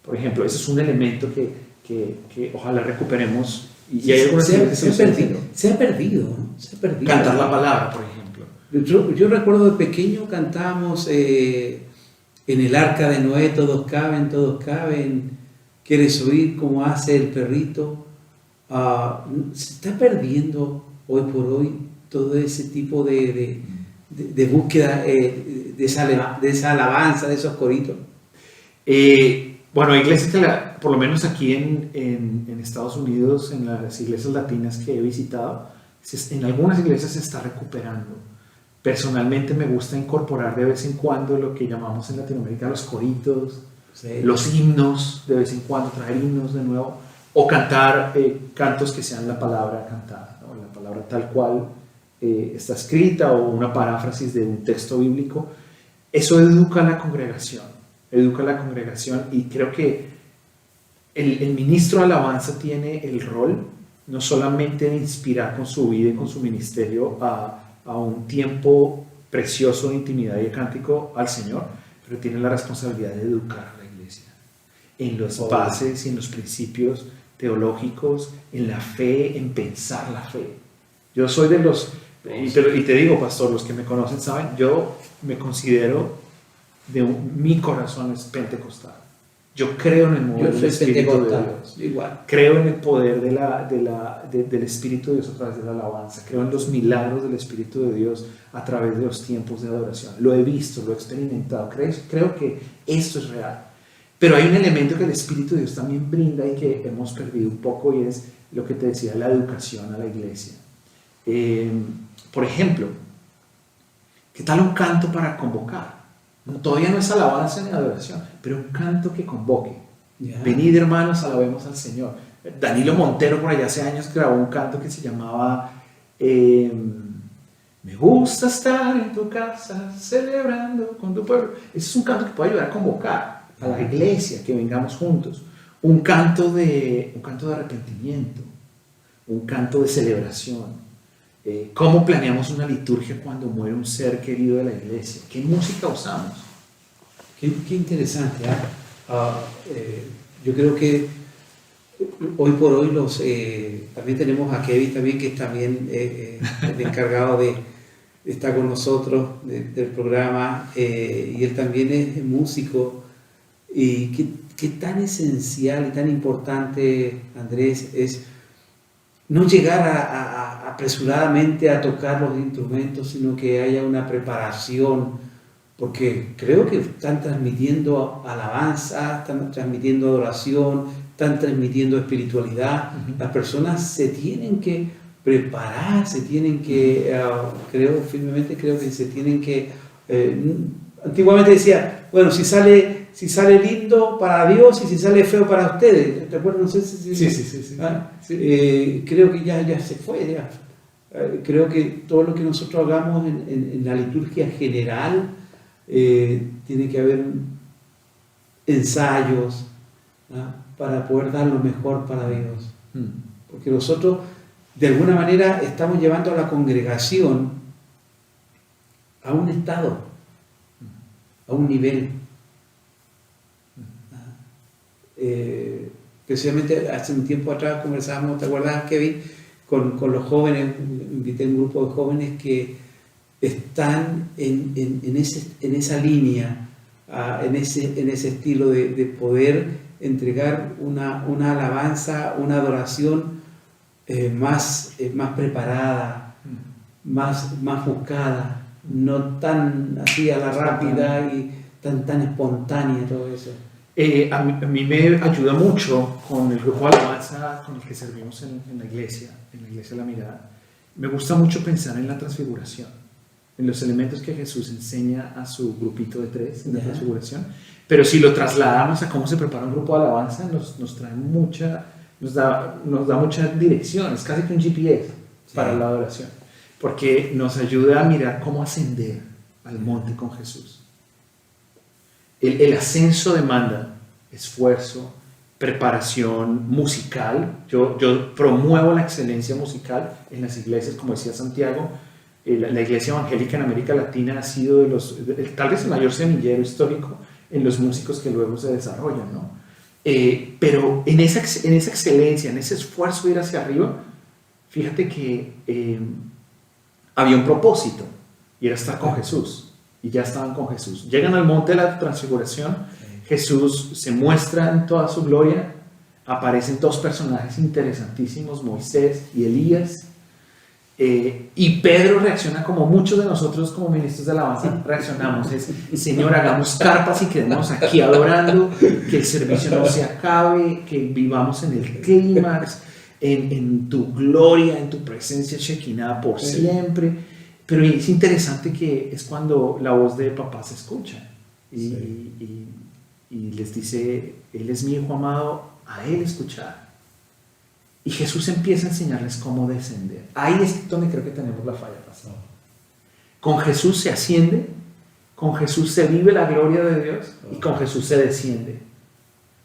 Por ejemplo, ese es un elemento que ojalá recuperemos Y hay algunas iglesias que se ha perdido, ¿no? Se ha perdido. Cantar la palabra, por ejemplo. Yo recuerdo de pequeño cantábamos en el arca de Noé, todos caben, quieres oír cómo hace el perrito. Se está perdiendo hoy por hoy todo ese tipo de búsqueda de esa alabanza, de esos coritos. Bueno, hay iglesias que por lo menos aquí en Estados Unidos, en las iglesias latinas que he visitado, en algunas iglesias se está recuperando. Personalmente me gusta incorporar de vez en cuando lo que llamamos en Latinoamérica los coritos, Sí. los himnos, de vez en cuando traer himnos de nuevo, o cantar cantos que sean la palabra cantada, ¿no? La palabra tal cual está escrita, o una paráfrasis de un texto bíblico. Eso educa a la congregación, y creo que el ministro de alabanza tiene el rol no solamente de inspirar con su vida y con su ministerio a un tiempo precioso de intimidad y de cántico al Señor, pero tiene la responsabilidad de educar a la iglesia en las bases y en los principios teológicos, en la fe, en pensar la fe. Yo soy de los, y te digo, pastor, los que me conocen saben, yo me considero mi corazón es pentecostal. Yo creo en el mover del Espíritu de Dios. Igual. Creo en el poder del Espíritu de Dios a través de la alabanza. Creo en los milagros del Espíritu de Dios a través de los tiempos de adoración. Lo he visto, lo he experimentado. Creo que esto es real. Pero hay un elemento que el Espíritu de Dios también brinda y que hemos perdido un poco, y es lo que te decía, la educación a la iglesia. Por ejemplo, ¿qué tal un canto para convocar? Todavía no es alabanza ni adoración, pero un canto que convoque. Yeah. Venid, hermanos, alabemos al Señor. Danilo Montero por allá hace años grabó un canto que se llamaba Me gusta estar en tu casa celebrando con tu pueblo. Ese es un canto que puede ayudar a convocar a la iglesia, que vengamos juntos. Un canto de arrepentimiento, un canto de celebración. ¿Cómo planeamos una liturgia cuando muere un ser querido de la iglesia? ¿Qué música usamos? Qué interesante. Yo creo que hoy por hoy también tenemos a Kevin también, que es también el encargado de estar con nosotros del programa, y él también es músico. Y qué tan esencial y tan importante, Andrés, es no llegar apresuradamente a tocar los instrumentos, sino que haya una preparación, porque creo que están transmitiendo alabanza, están transmitiendo adoración, están transmitiendo espiritualidad. Las personas se tienen que preparar, se tienen que, creo que se tienen que, antiguamente decía, bueno, si sale lindo para Dios y si sale feo para ustedes. ¿Te acuerdas? No sé si... Sí. Creo que ya se fue. Ya. Creo que todo lo que nosotros hagamos en la liturgia general, tiene que haber ensayos, ¿no? Para poder dar lo mejor para Dios. Porque nosotros, de alguna manera, estamos llevando a la congregación a un estado, a un nivel. Especialmente hace un tiempo atrás conversábamos, ¿te acuerdas, Kevin? Con los jóvenes, invité a un grupo de jóvenes que están en esa línea, en ese estilo de poder entregar una alabanza, una adoración más preparada, más buscada, no tan así a la rápida y tan espontánea, todo eso. A mí me ayuda mucho con el grupo de alabanza con el que servimos en la iglesia La Mirada. Me gusta mucho pensar en la transfiguración, en los elementos que Jesús enseña a su grupito de 3 en la transfiguración. Pero si lo trasladamos a cómo se prepara un grupo de alabanza, nos da mucha dirección. Es casi que un GPS para la adoración, porque nos ayuda a mirar cómo ascender al monte con Jesús. El ascenso demanda esfuerzo, preparación musical. Yo promuevo la excelencia musical en las iglesias, como decía Santiago. La iglesia evangélica en América Latina ha sido tal vez el mayor semillero histórico en los músicos que luego se desarrollan, ¿no? Pero en esa excelencia, en ese esfuerzo de ir hacia arriba, fíjate que había un propósito, y era estar con Jesús, y ya estaban con Jesús. Llegan al monte de la transfiguración, Jesús se muestra en toda su gloria, aparecen dos personajes interesantísimos, Moisés y Elías, y Pedro reacciona como muchos de nosotros como ministros de alabanza reaccionamos, es: Señor, hagamos carpas y quedemos aquí adorando, que el servicio no se acabe, que vivamos en el clímax, en tu gloria, en tu presencia Shekinah por siempre. Pero es interesante que es cuando la voz de papá se escucha y les dice: Él es mi hijo amado, a él escuchar. Y Jesús empieza a enseñarles cómo descender. Ahí es donde creo que tenemos la falla, pastor. Con Jesús se asciende, con Jesús se vive la gloria de Dios y con Jesús se desciende.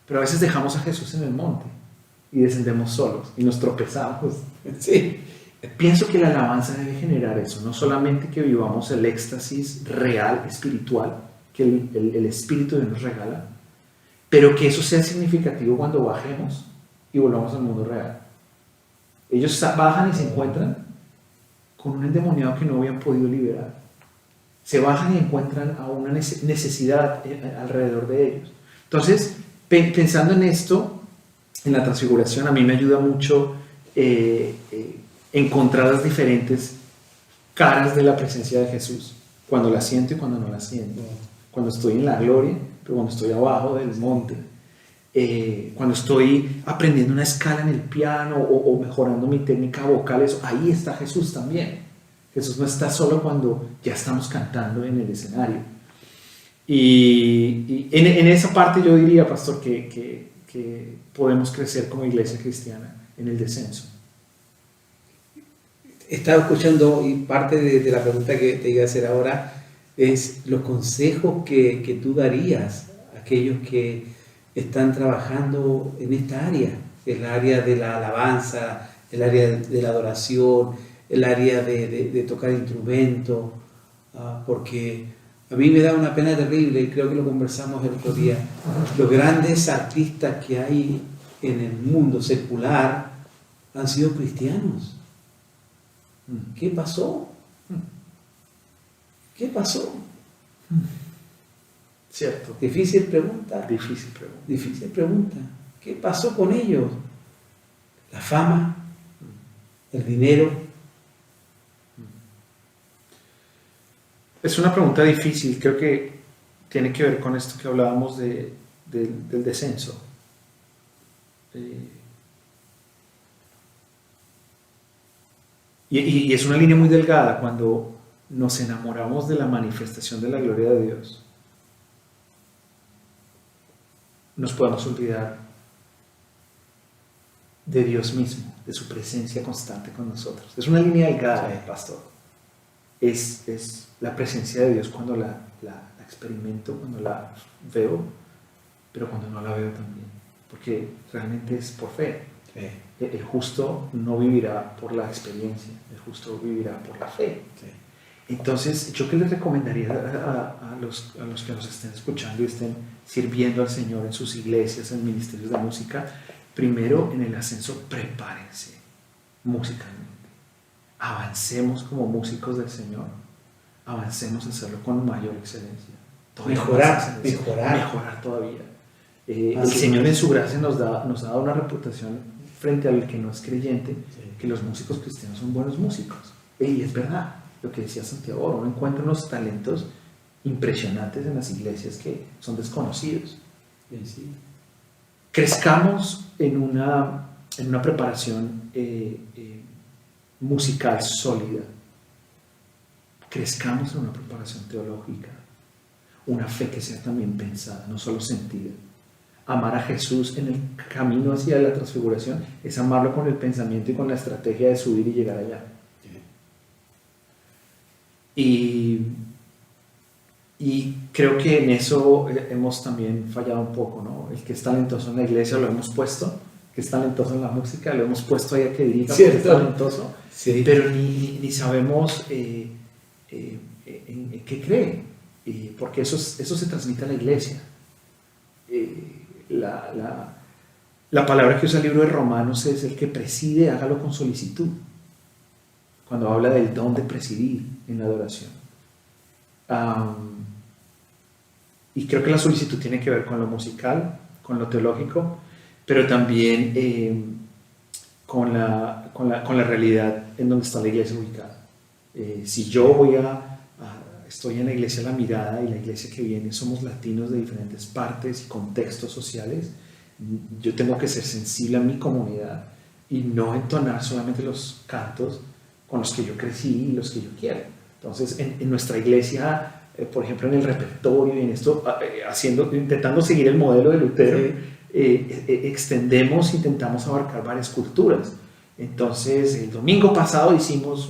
Pero a veces dejamos a Jesús en el monte y descendemos solos y nos tropezamos. Sí. Pienso que la alabanza debe generar eso, no solamente que vivamos el éxtasis real, espiritual, que el Espíritu de Dios nos regala, pero que eso sea significativo cuando bajemos y volvamos al mundo real. Ellos bajan y se encuentran con un endemoniado que no habían podido liberar. Se bajan y encuentran a una necesidad alrededor de ellos. Entonces, pensando en esto, en la transfiguración, a mí me ayuda mucho encontrar las diferentes caras de la presencia de Jesús, cuando la siento y cuando no la siento, cuando estoy en la gloria, pero cuando estoy abajo del monte, cuando estoy aprendiendo una escala en el piano o mejorando mi técnica vocal, eso, ahí está Jesús también. Jesús no está solo cuando ya estamos cantando en el escenario. Y en esa parte yo diría, pastor, que podemos crecer como iglesia cristiana en el descenso. Estaba escuchando, y parte de la pregunta que te iba a hacer ahora es los consejos que tú darías a aquellos que están trabajando en esta área, el área de la alabanza, el área de la adoración, el área de tocar instrumentos, porque a mí me da una pena terrible, y creo que lo conversamos el otro día, los grandes artistas que hay en el mundo secular han sido cristianos. ¿Qué pasó? ¿Qué pasó? Cierto. Difícil pregunta. Difícil pregunta. ¿Qué pasó con ellos? La fama, el dinero. Es una pregunta difícil, creo que tiene que ver con esto que hablábamos del descenso. Y es una línea muy delgada cuando nos enamoramos de la manifestación de la gloria de Dios. Nos podemos olvidar de Dios mismo, de su presencia constante con nosotros. Es una línea delgada, pastor. Es la presencia de Dios cuando la experimento, cuando la veo, pero cuando no la veo también. Porque realmente es por fe. El justo no vivirá por la experiencia, el justo vivirá por la fe. Entonces, ¿yo qué les recomendaría a los que nos estén escuchando y estén sirviendo al Señor en sus iglesias, en ministerios de música? Primero, en el ascenso, prepárense musicalmente. Avancemos como músicos del Señor. Avancemos a hacerlo con mayor excelencia. Mejorar todavía. El Señor en su gracia nos ha dado una reputación frente al que no es creyente, que los músicos cristianos son buenos músicos. Y es verdad, lo que decía Santiago, uno encuentra unos talentos impresionantes en las iglesias que son desconocidos. Crezcamos en una preparación musical sólida. Crezcamos en una preparación teológica, una fe que sea también pensada, no solo sentida. Amar a Jesús en el camino hacia la transfiguración es amarlo con el pensamiento y con la estrategia de subir y llegar allá. Y creo que en eso hemos también fallado un poco, ¿no? El que es talentoso en la iglesia lo hemos puesto, que es talentoso en la música lo hemos puesto ahí a que dirija, porque es talentoso, pero ni sabemos en qué cree, porque eso se transmite a la iglesia. la palabra que usa el libro de Romanos es el que preside, hágalo con solicitud. Cuando habla del don de presidir en la adoración. Y creo que la solicitud tiene que ver con lo musical, con lo teológico, pero también con la realidad en donde está la iglesia ubicada. Si yo estoy en la iglesia La Mirada, y la iglesia que viene somos latinos de diferentes partes y contextos sociales, yo tengo que ser sensible a mi comunidad y no entonar solamente los cantos con los que yo crecí y los que yo quiero. Entonces, en nuestra iglesia, por ejemplo, en el repertorio y en esto, intentando seguir el modelo de Lutero, intentamos abarcar varias culturas. Entonces, el domingo pasado hicimos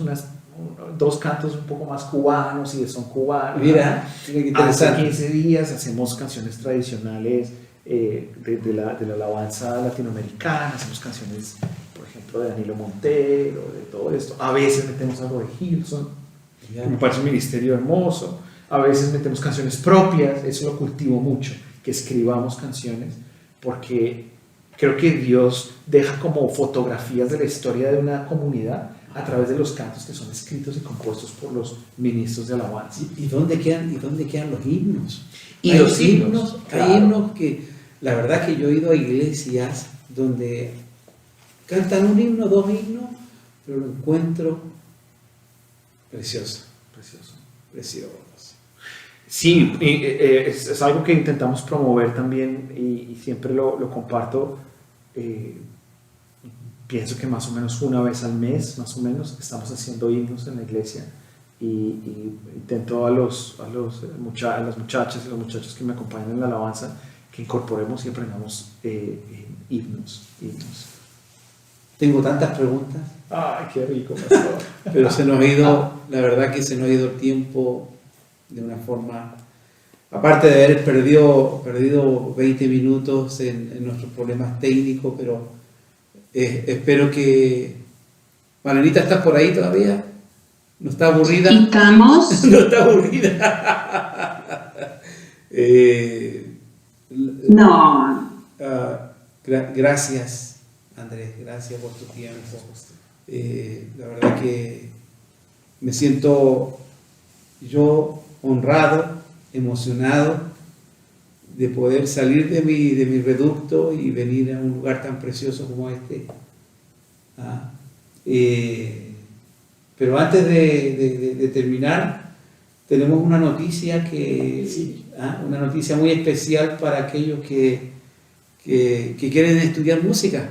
2 cantos un poco más cubanos, y son cubanos. Mira, qué interesante. Hace 15 días hacemos canciones tradicionales de la alabanza latinoamericana, hacemos canciones, por ejemplo, de Danilo Montero, de todo esto. A veces metemos algo de Hilson, me parece un ministerio hermoso. A veces metemos canciones propias, eso lo cultivo mucho, que escribamos canciones, porque creo que Dios deja como fotografías de la historia de una comunidad a través de los cantos que son escritos y compuestos por los ministros de alabanza. ¿Y dónde quedan los himnos? Y hay los himnos, claro. Hay himnos que, la verdad que yo he ido a iglesias donde cantan un himno, 2 himnos, pero lo encuentro precioso. Sí, es algo que intentamos promover también, y siempre lo comparto. Pienso que más o menos una vez al mes, más o menos, estamos haciendo himnos en la iglesia, y intento a las muchachas y los muchachos que me acompañan en la alabanza que incorporemos y aprendamos himnos. Tengo tantas preguntas. ¡Ay, qué rico, pastor! Pero se nos ha ido, la verdad que se nos ha ido el tiempo de una forma, aparte de haber perdido 20 minutos en nuestros problemas técnicos, pero espero que... Manuelita, ¿estás por ahí todavía? ¿No está aburrida? ¿Estamos? ¿No está aburrida? No. Gracias, Andrés, gracias por tu tiempo. La verdad que me siento yo honrado, emocionado de poder salir de mi reducto y venir a un lugar tan precioso como este. Pero antes de terminar, tenemos una noticia una noticia muy especial para aquellos que quieren estudiar música.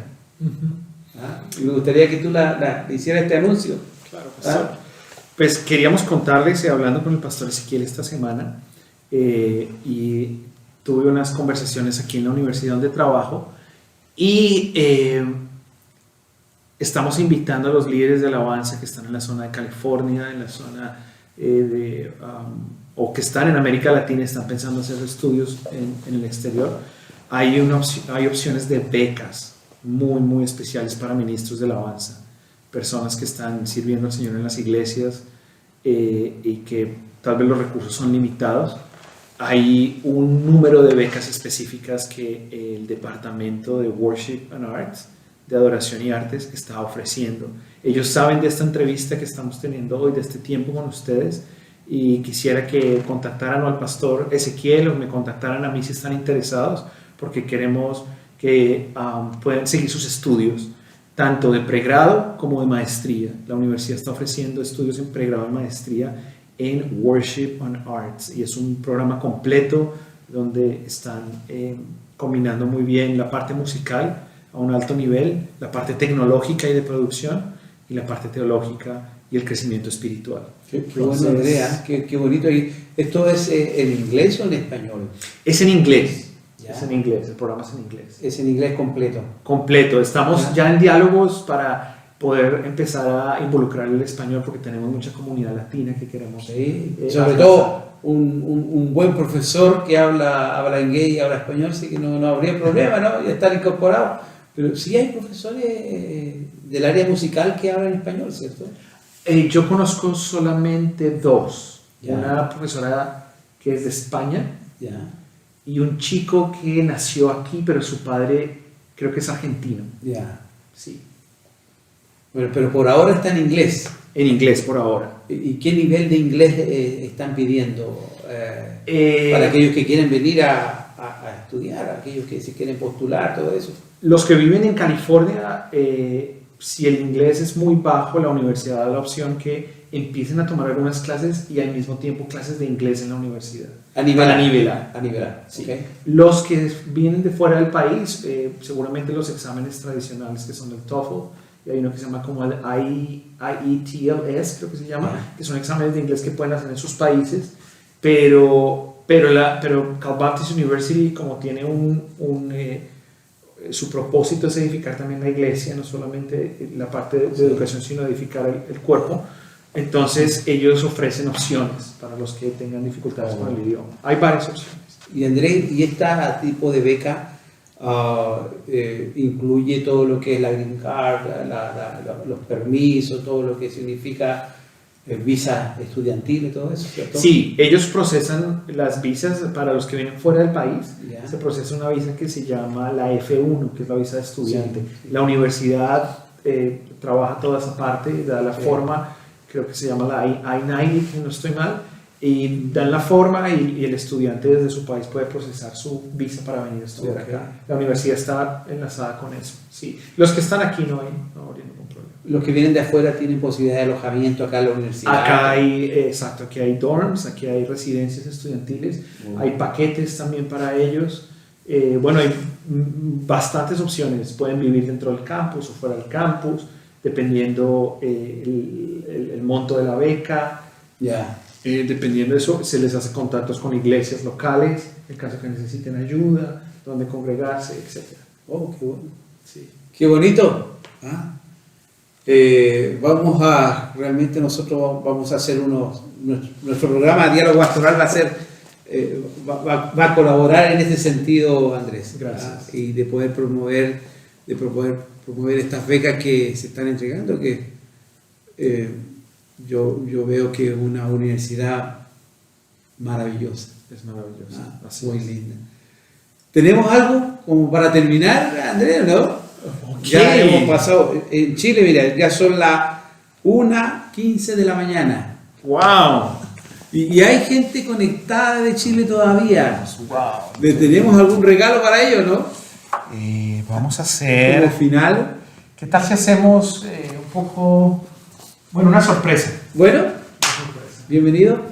Y me gustaría que tú le hicieras este anuncio. Claro, pastor. Pues queríamos contarles, hablando con el pastor Ezequiel esta semana, y tuve unas conversaciones aquí en la universidad donde trabajo, y estamos invitando a los líderes de alabanza que están en la zona de California, en la zona o que están en América Latina, están pensando hacer estudios en el exterior. Hay opciones de becas muy, muy especiales para ministros de alabanza, personas que están sirviendo al Señor en las iglesias, y que tal vez los recursos son limitados. Hay un número de becas específicas que el Departamento de Worship and Arts, de Adoración y Artes, está ofreciendo. Ellos saben de esta entrevista que estamos teniendo hoy, de este tiempo con ustedes, y quisiera que contactaran al pastor Ezequiel o me contactaran a mí si están interesados, porque queremos que puedan seguir sus estudios, tanto de pregrado como de maestría. La universidad está ofreciendo estudios en pregrado y maestría en Worship and Arts, y es un programa completo donde están combinando muy bien la parte musical a un alto nivel, la parte tecnológica y de producción, y la parte teológica y el crecimiento espiritual. Qué bueno, Andrea, qué bonito. ¿Esto es en inglés o en español? Es en inglés. Ya. Es en inglés, el programa es en inglés. Es en inglés completo. Completo. Estamos ya en diálogos para poder empezar a involucrar el español, porque tenemos mucha comunidad latina que queremos. Sí, sobre todo un buen profesor que habla inglés y habla español, sí que no habría problema, ¿no? Y estar incorporado. Pero sí hay profesores del área musical que hablan español, ¿cierto? Yo conozco solamente 2. Ya. Una profesora que es de España, Ya. y un chico que nació aquí, pero su padre creo que es argentino. Ya. Sí. Bueno, pero por ahora está en inglés. En inglés por ahora. ¿Y qué nivel de inglés están pidiendo para aquellos que quieren venir a estudiar, aquellos que se quieren postular, todo eso? Los que viven en California, si el inglés es muy bajo, la universidad da la opción que empiecen a tomar algunas clases y al mismo tiempo clases de inglés en la universidad. A nivelar. nivelar. A nivelar, Sí. ok. Los que vienen de fuera del país, seguramente los exámenes tradicionales que son el TOEFL, y hay uno que se llama como el IETLS, creo que se llama, que son exámenes de inglés que pueden hacer en sus países, pero Cal Baptist University, como tiene su propósito es edificar también la iglesia, no solamente la parte de educación, sino edificar el cuerpo. Entonces ellos ofrecen opciones para los que tengan dificultades con el idioma. Hay varias opciones. Y Andrés, ¿y este tipo de beca incluye todo lo que es la green card, los permisos, todo lo que significa visa estudiantil y todo eso, ¿cierto? Sí, ellos procesan las visas para los que vienen fuera del país. Ya. Se procesa una visa que se llama la F1, que es la visa de estudiante. Sí. La universidad trabaja toda esa parte y da la forma, creo que se llama la I-90, si no estoy mal, y dan la forma y el estudiante desde su país puede procesar su visa para venir a estudiar acá. La universidad está enlazada con eso. Sí. Los que están aquí no habría ningún problema. Los que vienen de afuera tienen posibilidad de alojamiento acá en la universidad. Acá hay, exacto, aquí hay dorms, aquí hay residencias estudiantiles, hay paquetes también para ellos. Bueno, hay bastantes opciones. Pueden vivir dentro del campus o fuera del campus, dependiendo el monto de la beca. Ya. Dependiendo de eso, se les hace contactos con iglesias locales, en caso que necesiten ayuda, donde congregarse, etc. Oh, qué bueno. Sí. Qué bonito. ¿Ah? Realmente nosotros vamos a hacer nuestro programa Diálogo Pastoral va a ser, va a colaborar en ese sentido, Andrés. Gracias. Y de poder promover estas becas que se están entregando, que yo veo que es una universidad maravillosa. Es maravilloso. Así Muy es. linda. ¿Tenemos algo como para terminar, Andrés, no? Ok. Ya hemos pasado, en Chile, mira, ya son las 1:15 de la mañana. ¡Wow! Y hay gente conectada de Chile todavía. ¡Wow! ¿Tenemos algún regalo para ellos, no? Vamos a Como hacer... final. ¿Qué tal si hacemos un poco... Bueno, una sorpresa? Bueno, bienvenido.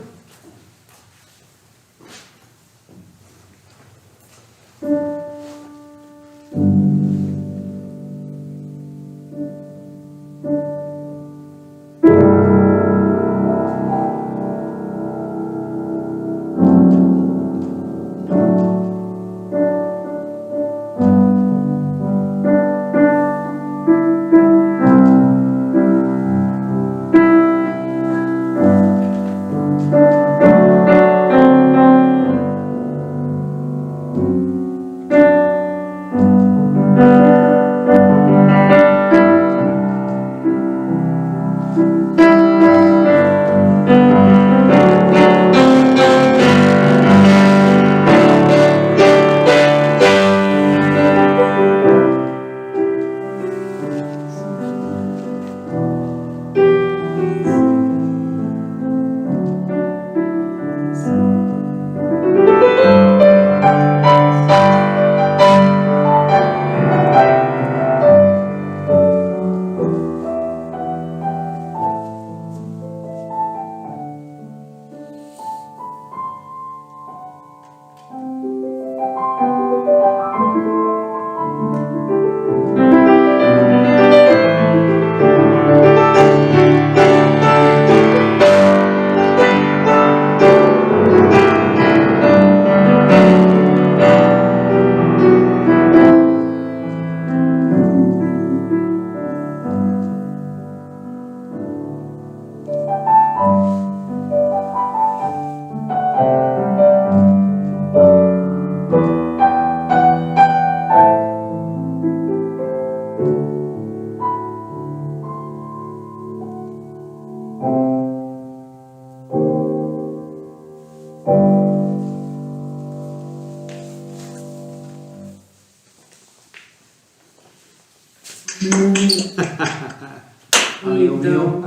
mío.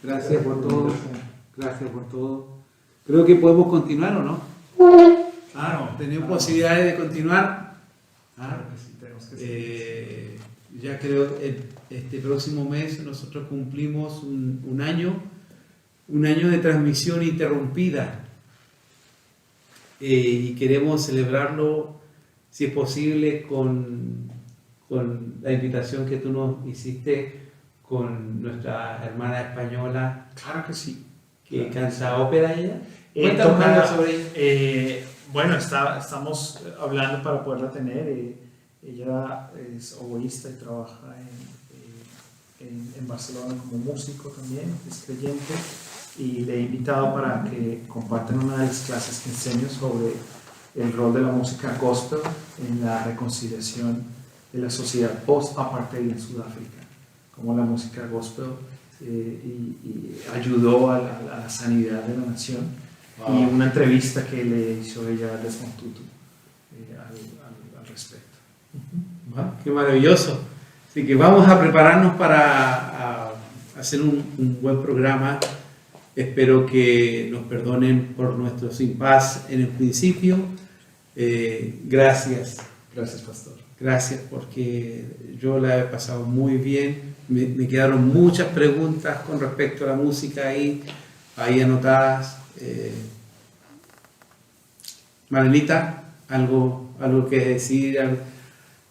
Gracias por todo. Gracias por todo. Creo que podemos continuar, ¿o no? Claro. ¿Tenemos posibilidades de continuar? Claro que sí, tenemos que seguir. Ya creo este próximo mes nosotros cumplimos un año de transmisión interrumpida. Y queremos celebrarlo, si es posible, con la invitación que tú nos hiciste con nuestra hermana española Claro que sí. que canta ópera ella. Cuéntanos Cuéntanos algo sobre sobre ella. Bueno, estamos hablando para poderla tener. Ella es oboísta y trabaja en Barcelona como músico también, es creyente, y le he invitado para que compartan una de las clases que enseño sobre el rol de la música gospel en la reconciliación de la sociedad post-apartheid en Sudáfrica, como la música gospel y ayudó a la sanidad de la nación. Wow. Y una entrevista que le hizo ella a Desmond Tutu al respecto. Ah, qué maravilloso. Así que vamos a prepararnos para hacer un buen programa. Espero que nos perdonen por nuestros impas en el principio. Gracias. Gracias, pastor. Gracias, porque yo la he pasado muy bien. Me quedaron muchas preguntas con respecto a la música ahí anotadas. Manuelita, algo que decir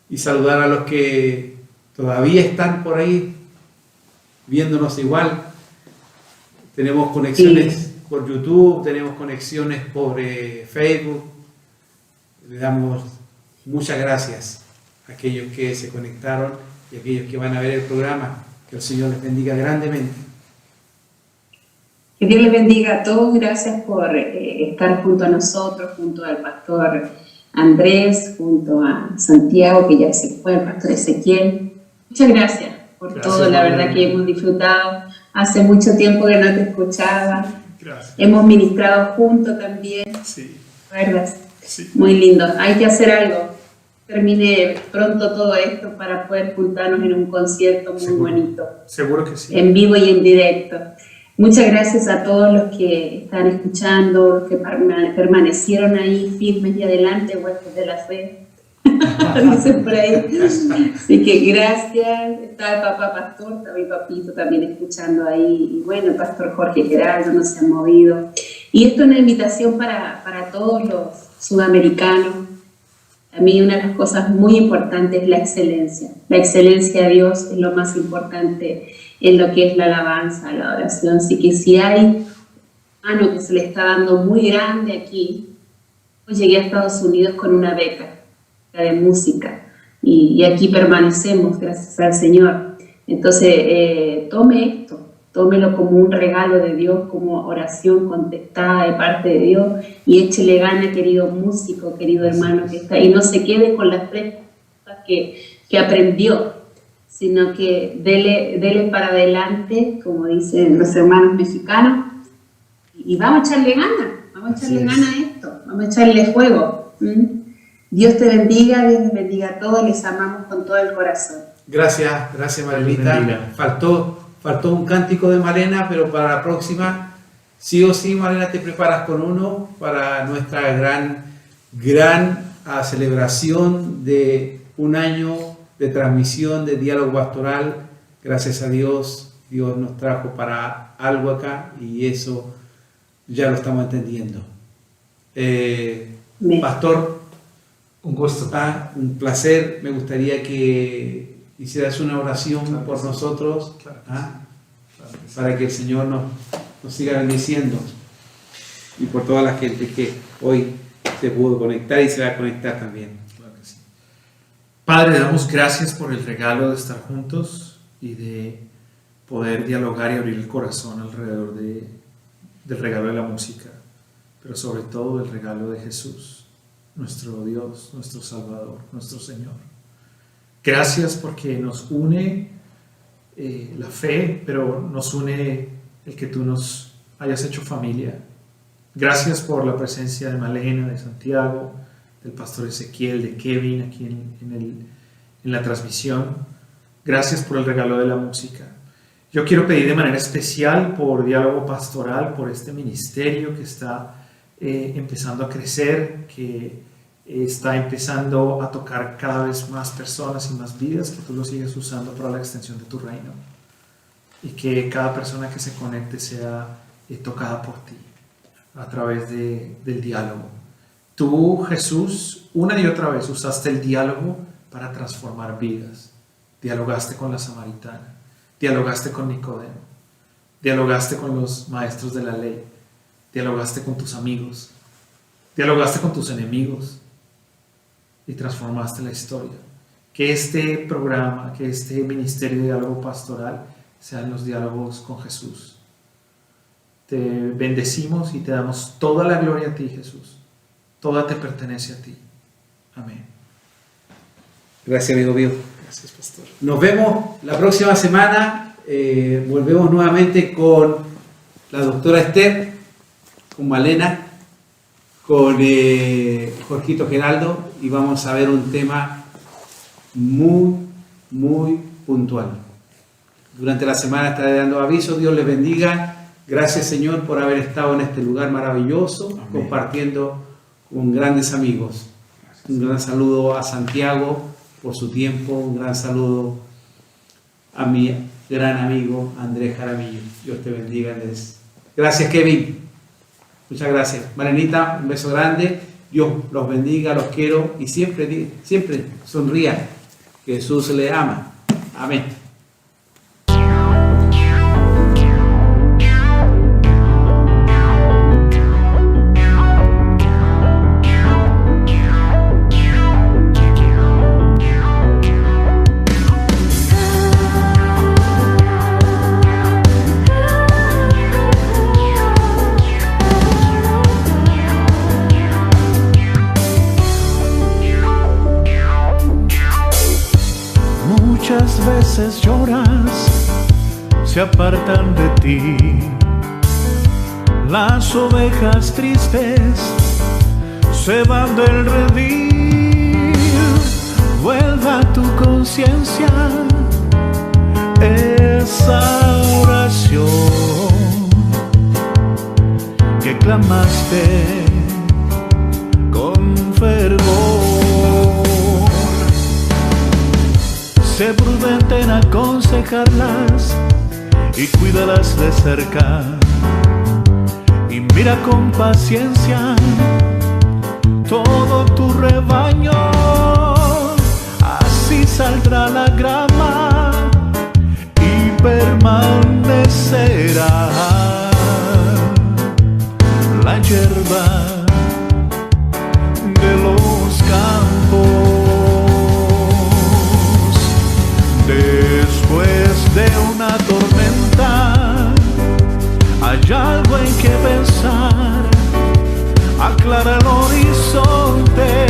y saludar a los que todavía están por ahí viéndonos igual. Tenemos conexiones por YouTube, tenemos conexiones por Facebook. Le damos muchas gracias a aquellos que se conectaron y a aquellos que van a ver el programa. Que el Señor les bendiga grandemente. Que Dios les bendiga a todos. Gracias por estar junto a nosotros, junto al pastor Andrés, junto a Santiago, que ya se fue, el pastor Ezequiel. Muchas gracias por todo. La verdad que hemos disfrutado. Hace mucho tiempo que no te escuchaba. Gracias. Hemos ministrado juntos también. Sí, ¿Verdad? sí. Muy lindo. Hay que hacer algo. Termine pronto todo esto para poder juntarnos en un concierto muy bonito. Seguro que sí. En vivo y en directo. Muchas gracias a todos los que están escuchando, los que permanecieron ahí firmes y adelante, huestes de la fe. Dicen por ahí. Así que gracias. Está el papá pastor, está mi papito también escuchando ahí. Y bueno, el pastor Jorge Geraldo no se ha movido. Y esto es una invitación para todos los sudamericanos. A mí una de las cosas muy importantes es la excelencia. La excelencia de Dios es lo más importante en lo que es la alabanza, la adoración. Así que si hay algo que se le está dando muy grande aquí, pues llegué a Estados Unidos con una beca de música y aquí permanecemos gracias al Señor. Entonces tome esto, tómelo como un regalo de Dios, como oración contestada de parte de Dios, y échele gana, querido músico, querido hermano que está, y no se quede con las tres cosas que aprendió, sino que dele para adelante, como dicen los hermanos mexicanos, y vamos a echarle gana a esto, vamos a echarle fuego. Dios te bendiga, Dios les bendiga a todos, les amamos con todo el corazón. Gracias Marelita. Faltó un cántico de Malena, pero para la próxima, sí o sí, Malena, te preparas con uno para nuestra gran celebración de un año de transmisión de Diálogo Pastoral. Gracias a Dios, Dios nos trajo para algo acá y eso ya lo estamos entendiendo. Pastor, Un gusto. un placer. Me gustaría que hicieras una oración Claro por sí. nosotros, Claro que claro, sí. para que el Señor nos siga bendiciendo y por toda la gente que hoy se pudo conectar y se va a conectar también. Claro que sí. Padre, damos gracias por el regalo de estar juntos y de poder dialogar y abrir el corazón alrededor del regalo de la música, pero sobre todo el regalo de Jesús, nuestro Dios, nuestro Salvador, nuestro Señor. Gracias porque nos une la fe, pero nos une el que tú nos hayas hecho familia. Gracias por la presencia de Malena, de Santiago, del pastor Ezequiel, de Kevin aquí en la transmisión. Gracias por el regalo de la música. Yo quiero pedir de manera especial por Diálogo Pastoral, por este ministerio que está empezando a crecer, que está empezando a tocar cada vez más personas y más vidas, que tú lo sigues usando para la extensión de tu reino y que cada persona que se conecte sea tocada por ti a través del diálogo. Tú, Jesús, una y otra vez usaste el diálogo para transformar vidas. Dialogaste con la samaritana, dialogaste con Nicodemo, dialogaste con los maestros de la ley, dialogaste con tus amigos, dialogaste con tus enemigos y transformaste la historia. Que este programa, que este ministerio de diálogo pastoral sean los diálogos con Jesús. Te bendecimos y te damos toda la gloria a ti, Jesús. Toda te pertenece a ti. Amén. Gracias, amigo mío. Gracias, pastor. Nos vemos la próxima semana. Volvemos nuevamente con la doctora Esther, con Malena, con Jorgito Geraldo, y vamos a ver un tema muy, muy puntual. Durante la semana estaré dando aviso. Dios les bendiga. Gracias, Señor, por haber estado en este lugar maravilloso, amén, compartiendo con grandes amigos. Gracias. Un gran saludo a Santiago por su tiempo. Un gran saludo a mi gran amigo Andrés Jaramillo. Dios te bendiga, Andrés. Gracias, Kevin. Muchas gracias. Marenita, un beso grande. Dios los bendiga, los quiero y siempre sonría. Que Jesús le ama. Amén. Muchas veces lloras, se apartan de ti. Las ovejas tristes se van del redil. Vuelva a tu conciencia esa oración que clamaste con fervor. Sé prudente en aconsejarlas y cuídalas de cerca, y mira con paciencia todo tu rebaño. Así saldrá la grama y permanecerá la hierba de los campos. Después de una tormenta hay algo en que pensar. Aclara el horizonte,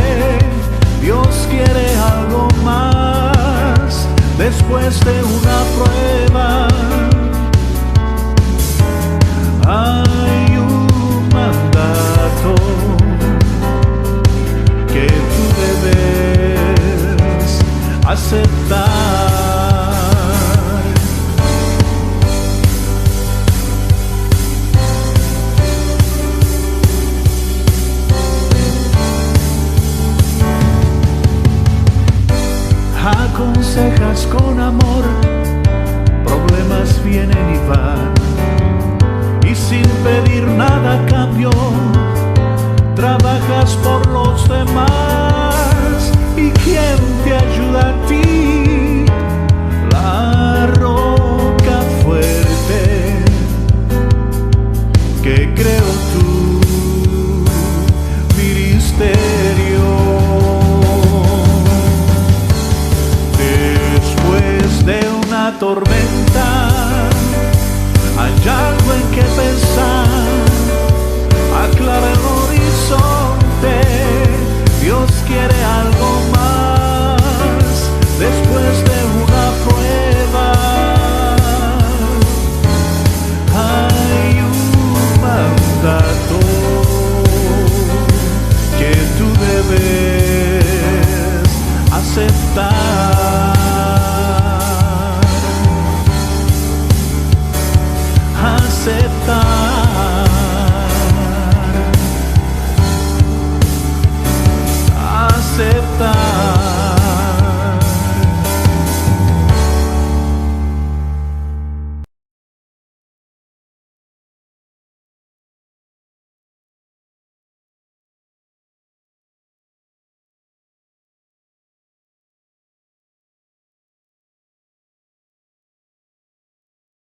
Dios quiere algo más. Después de una prueba hay un mandato que tú debes aceptar. Aconsejas con amor, problemas vienen y van, y sin pedir nada a cambio, trabajas por los demás. ¿Y quién te ayuda a ti? La roca fuerte que creó tu ministerio. De una tormenta hay algo en que pensar. Aclara el horizonte, Dios quiere algo más. Después de una prueba hay un mandato cantar.